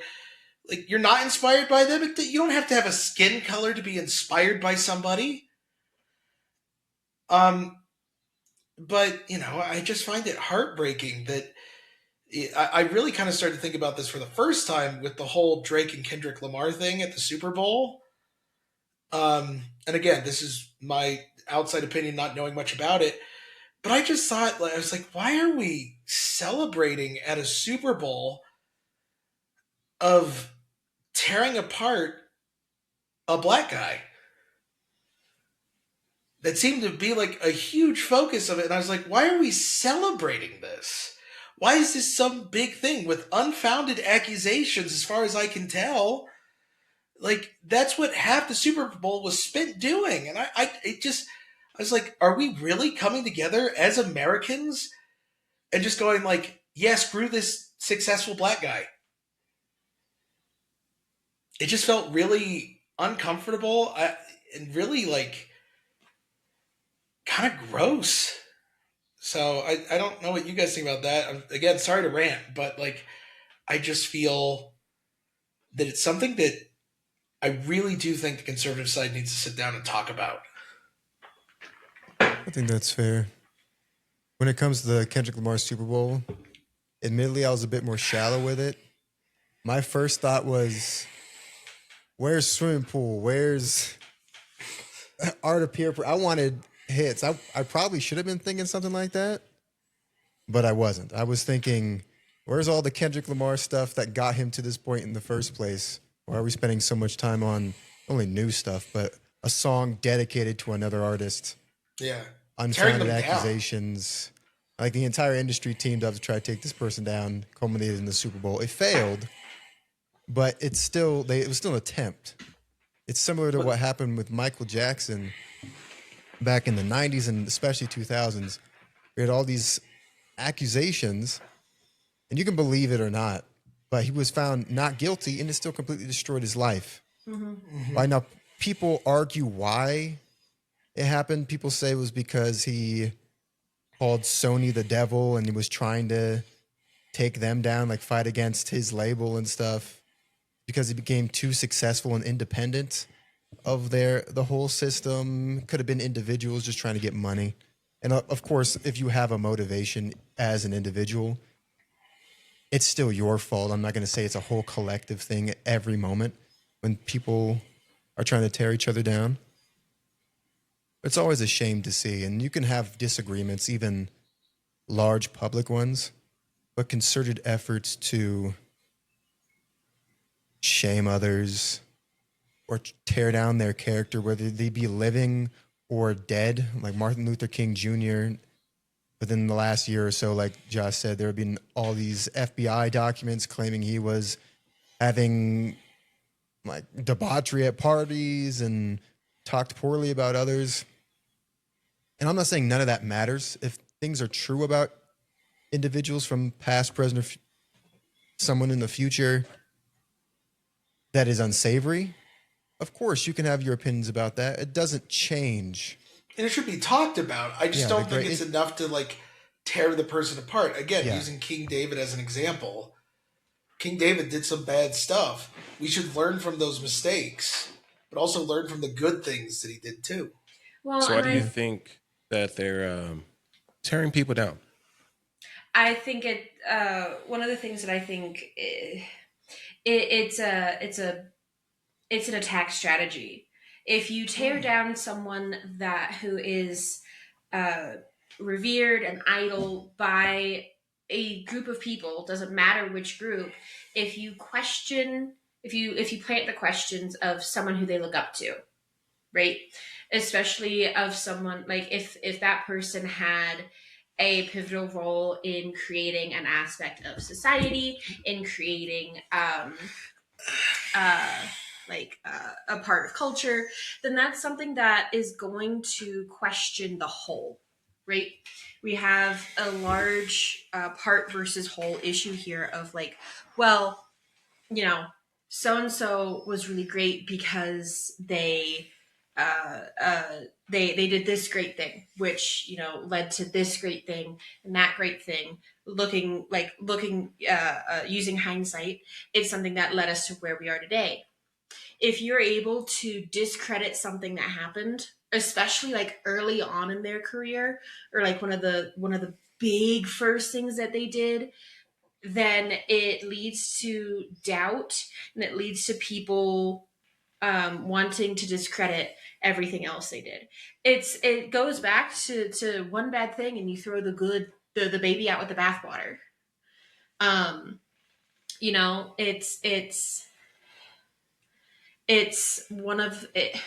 Speaker 4: you're not inspired by them. You don't have to have a skin color to be inspired by somebody. Um, but I just find it heartbreaking that I really kind of started to think about this for the first time with the whole Drake and Kendrick Lamar thing at the Super Bowl. And again, this is my outside opinion, not knowing much about it. But I just thought, I was like, why are we celebrating at a Super Bowl of tearing apart a black guy? That seemed to be like a huge focus of it. And I was like, why are we celebrating this? Why is this some big thing with unfounded accusations, as far as I can tell? Like, that's what half the Super Bowl was spent doing. And I was like, are we really coming together as Americans and just going like, yeah, screw this successful black guy? It just felt really uncomfortable and really, like, kind of gross. So I don't know what you guys think about that. Again, sorry to rant, but like, I just feel that it's something that I really do think the conservative side needs to sit down and talk about.
Speaker 1: I think that's fair. When it comes to the Kendrick Lamar Super Bowl, admittedly, I was a bit more shallow with it. My first thought was, where's swimming pool? Where's art of peer? I wanted hits. I probably should have been thinking something like that, but I wasn't. I was thinking, where's all the Kendrick Lamar stuff that got him to this point in the first place? Why are we spending so much time on not only new stuff, but a song dedicated to another artist?
Speaker 4: Yeah.
Speaker 1: Unfounded accusations. Like, the entire industry teamed up to try to take this person down, culminated in the Super Bowl. It failed, but it was still an attempt. It's similar to what happened with Michael Jackson back in the 90s and especially 2000s. We had all these accusations, and you can believe it or not, but he was found not guilty, and it still completely destroyed his life.
Speaker 3: Mm-hmm.
Speaker 1: By now, people argue why it happened. People say it was because he called Sony the devil and he was trying to take them down, like fight against his label and stuff, because he became too successful and independent of the whole system. Could have been individuals just trying to get money. And of course, if you have a motivation as an individual, it's still your fault. I'm not going to say it's a whole collective thing at every moment when people are trying to tear each other down. It's always a shame to see. And you can have disagreements, even large public ones, but concerted efforts to shame others or tear down their character, whether they be living or dead, like Martin Luther King Jr. Within the last year or so, like Josh said, there have been all these FBI documents claiming he was having like debauchery at parties and talked poorly about others. And I'm not saying none of that matters. If things are true about individuals from past, present, or someone in the future that is unsavory, of course you can have your opinions about that. It doesn't change.
Speaker 4: And it should be talked about. I just don't think it's enough to like tear the person apart. Again, using King David as an example. King David did some bad stuff. We should learn from those mistakes, but also learn from the good things that he did too.
Speaker 3: Well,
Speaker 2: so why do you think that they're tearing people down?
Speaker 3: I think one of the things that I think it's an attack strategy. If you tear down someone who is revered and idol by a group of people, doesn't matter which group, if you question, if you plant the questions of someone who they look up to, right? Especially of someone like if that person had a pivotal role in creating an aspect of society, in creating uh, a part of culture, then that's something that is going to question the whole, right? We have a large part versus whole issue here of like, well, you know, so and so was really great because uh, uh, they did this great thing, which led to this great thing and that great thing. Using hindsight, it's something that led us to where we are today. If you're able to discredit something that happened, especially like early on in their career, or like one of the big first things that they did, then it leads to doubt and it leads to people wanting to discredit everything else they did. It goes back to one bad thing and you throw the baby out with the bathwater. Um, it's one of it.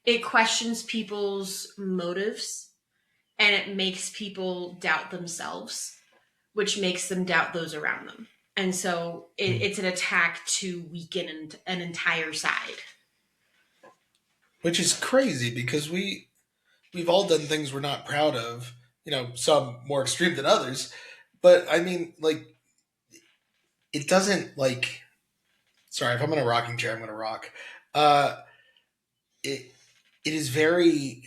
Speaker 3: It questions people's motives and it makes people doubt themselves, which makes them doubt those around them. And so it's an attack to weaken an entire side.
Speaker 4: Which is crazy because we've all done things we're not proud of. Some more extreme than others. But I mean, like, it doesn't like. Sorry, if I'm in a rocking chair, I'm going to rock. Uh, it it is very.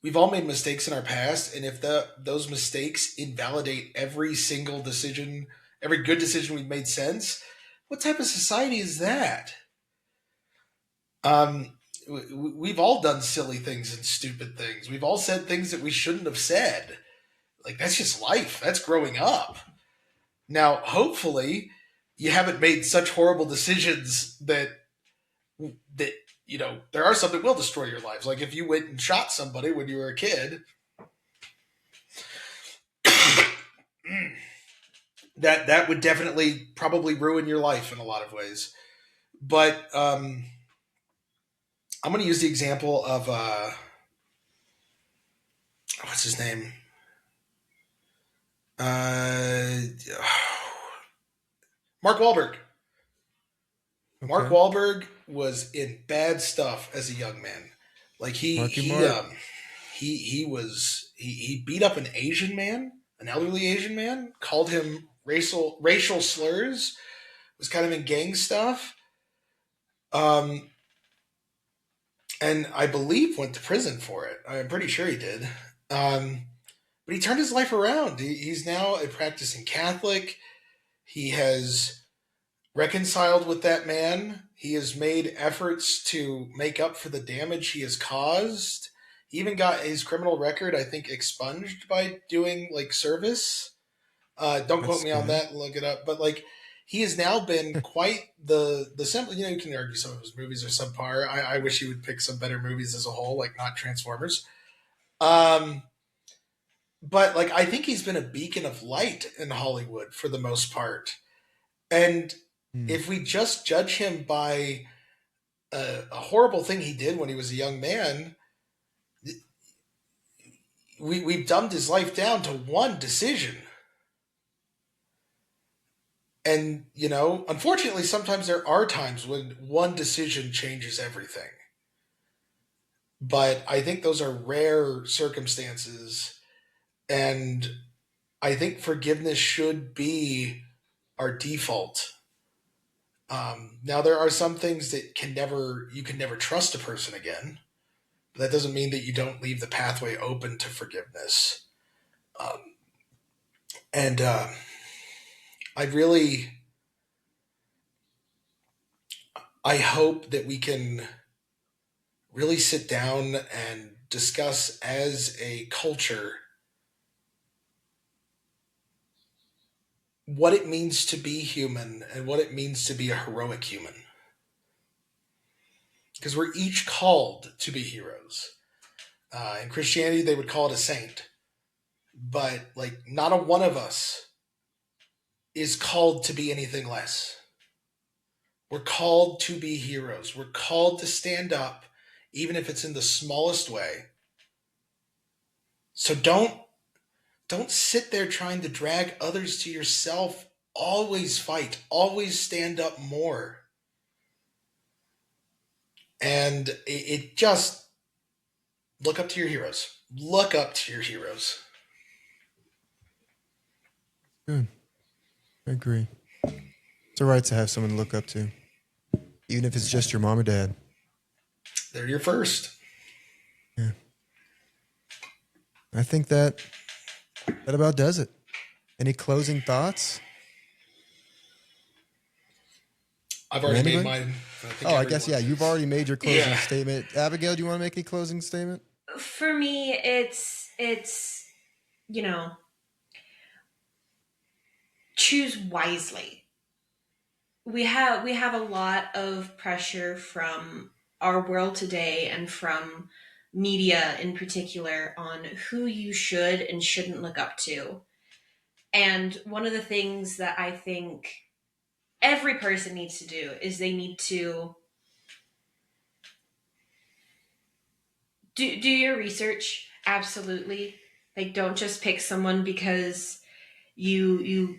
Speaker 4: We've all made mistakes in our past, and if those mistakes invalidate every single decision, every good decision we've made since, what type of society is that? We've all done silly things and stupid things. We've all said things that we shouldn't have said. Like, that's just life. That's growing up. Now, hopefully, you haven't made such horrible decisions that there are some that will destroy your lives. Like if you went and shot somebody when you were a kid, that would definitely probably ruin your life in a lot of ways. But I'm going to use the example of what's his name? Mark Wahlberg.
Speaker 1: Okay.
Speaker 4: Mark Wahlberg was in bad stuff as a young man. Like he beat up an Asian man, an elderly Asian man, called him racial slurs, was kind of in gang stuff. And I believe went to prison for it. I'm pretty sure he did. But he turned his life around. He's now a practicing Catholic. He has reconciled with that man. He has made efforts to make up for the damage he has caused. He even got his criminal record, I think, expunged by doing like service. Don't quote me on that. Look it up. But like, he has now been quite the simple. You can argue some of his movies are subpar. I wish he would pick some better movies as a whole, like not Transformers. But like, I think he's been a beacon of light in Hollywood for the most part. And if we just judge him by a horrible thing he did when he was a young man, we've dumbed his life down to one decision. And, unfortunately, sometimes there are times when one decision changes everything. But I think those are rare circumstances. And I think forgiveness should be our default. Now, there are some things that you can never trust a person again. But that doesn't mean that you don't leave the pathway open to forgiveness. And I hope that we can really sit down and discuss as a culture what it means to be human and what it means to be a heroic human. Because we're each called to be heroes. In Christianity, they would call it a saint. But, like, not a one of us is called to be anything less. We're called to be heroes. We're called to stand up, even if it's in the smallest way. So don't sit there trying to drag others to yourself. Always fight. Always stand up more. And it just look up to your heroes. Look up to your heroes.
Speaker 1: Good. I agree. It's all right to have someone to look up to, even if it's just your mom or dad.
Speaker 4: They're your first.
Speaker 1: Yeah. I think that about does it. Any closing thoughts?
Speaker 4: I've already made
Speaker 1: Anybody?
Speaker 4: mine.
Speaker 1: I guess, yeah, you've already made your closing
Speaker 4: Yeah.
Speaker 1: statement. Abigail, do you want to make a closing statement?
Speaker 3: For me, it's you know, choose wisely. We have a lot of pressure from our world today and from media in particular on who you should and shouldn't look up to. And one of the things that I think every person needs to do is they need to do your research. Absolutely. Like, don't just pick someone because you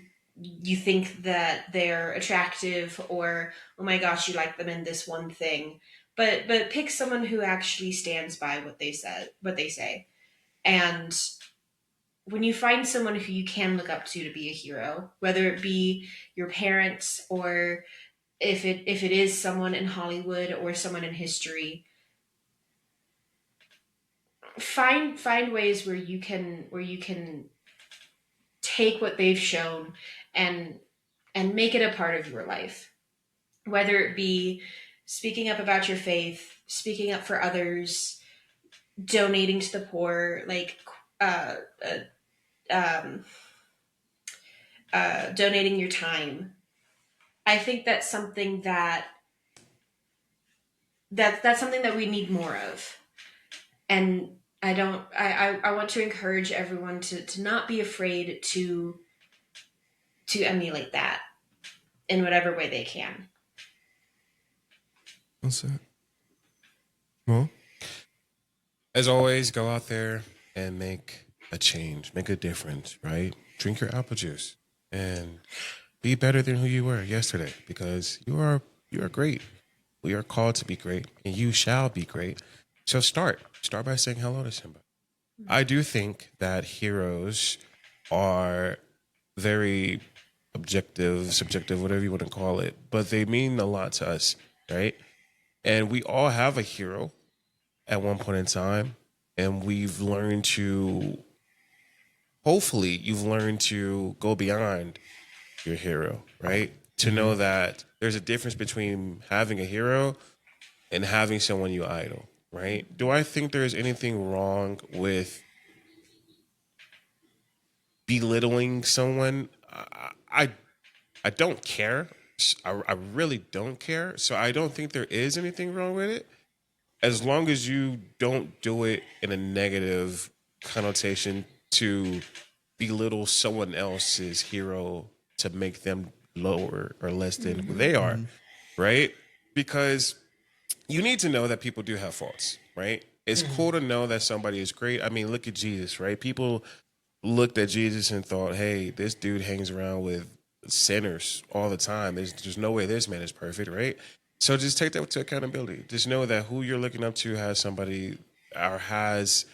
Speaker 3: think that they're attractive, or oh my gosh, you like them in this one thing. But pick someone who actually stands by what they say. And when you find someone who you can look up to be a hero, whether it be your parents, or if it is someone in Hollywood or someone in history, find ways where you can take what they've shown and make it a part of your life, whether it be speaking up about your faith, speaking up for others, donating to the poor, like uh, um, donating your time. I think that's something that's something that we need more of. And I don't I want to encourage everyone to not be afraid to emulate that in whatever way they can.
Speaker 1: What's that? Well,
Speaker 2: As always, go out there and make a change, make a difference, right? Drink your apple juice and be better than who you were yesterday, because you are great. We are called to be great, and you shall be great. So start by saying hello to somebody. I do think that heroes are very objective, subjective, whatever you want to call it, but they mean a lot to us, right? And we all have a hero at one point in time, and we've learned to, hopefully you've learned to go beyond your hero, right? To know that there's a difference between having a hero and having someone you idol, right? Do I think there's anything wrong with belittling someone? I don't care. I really don't care. So I don't think there is anything wrong with it, as long as you don't do it in a negative connotation to belittle someone else's hero to make them lower or less than who they are, right? Because you need to know that people do have faults, right? It's cool to know that somebody is great. I mean, look at Jesus, right? People looked at Jesus and thought, hey, this dude hangs around with sinners all the time. There's no way this man is perfect, right? So just take that to accountability. Just know that who you're looking up to has somebody or has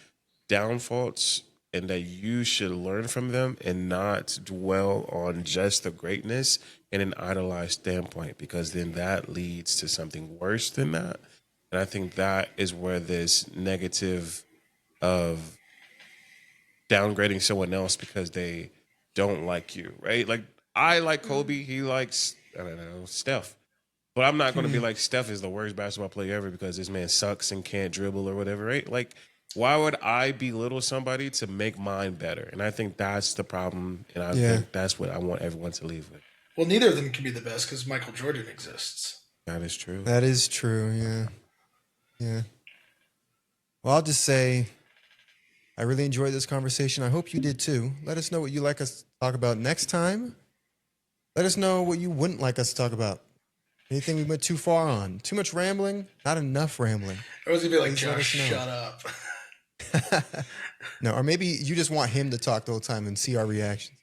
Speaker 2: downfalls, and that you should learn from them and not dwell on just the greatness in an idolized standpoint, because then that leads to something worse than that. And I think that is where this negative of downgrading someone else because they don't like you, right? Like, I like Kobe, he likes, I don't know, Steph. But I'm not going to be like, Steph is the worst basketball player ever because this man sucks and can't dribble or whatever, right? Like, why would I belittle somebody to make mine better? And I think that's the problem. And I think that's what I want everyone to leave with.
Speaker 4: Well, neither of them can be the best because Michael Jordan exists.
Speaker 2: That is true.
Speaker 1: that is true. Yeah. Yeah. Well, I'll just say I really enjoyed this conversation. I hope you did too. Let us know what you'd like us to talk about next time. Let us know what you wouldn't like us to talk about. Anything we went too far on. Too much rambling? Not enough rambling.
Speaker 4: I was gonna be like,
Speaker 1: Please let
Speaker 4: Josh,
Speaker 1: us know.
Speaker 4: shut up.
Speaker 1: No, or maybe you just want him to talk the whole time and see our reactions.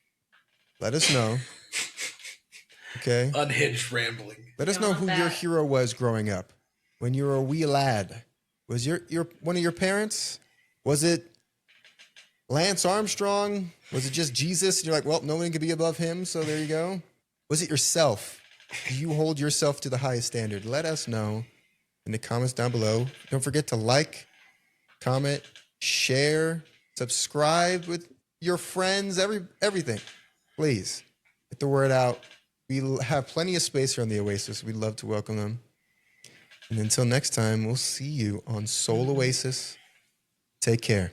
Speaker 1: Let us know. Okay?
Speaker 4: Unhinged rambling.
Speaker 1: Let us
Speaker 3: Don't
Speaker 1: know
Speaker 3: want
Speaker 1: who your
Speaker 3: that.
Speaker 1: hero was growing up. When you were a wee lad. Was your one of your parents? Was it Lance Armstrong? Was it just Jesus? And you're like, well, no one can be above him, so there you go. Was it yourself? Do you hold yourself to the highest standard? Let us know in the comments down below. Don't forget to like, comment, share, subscribe with your friends, everything. Please get the word out. We have plenty of space here on the Oasis. We'd love to welcome them. And until next time, we'll see you on Soul Oasis. Take care.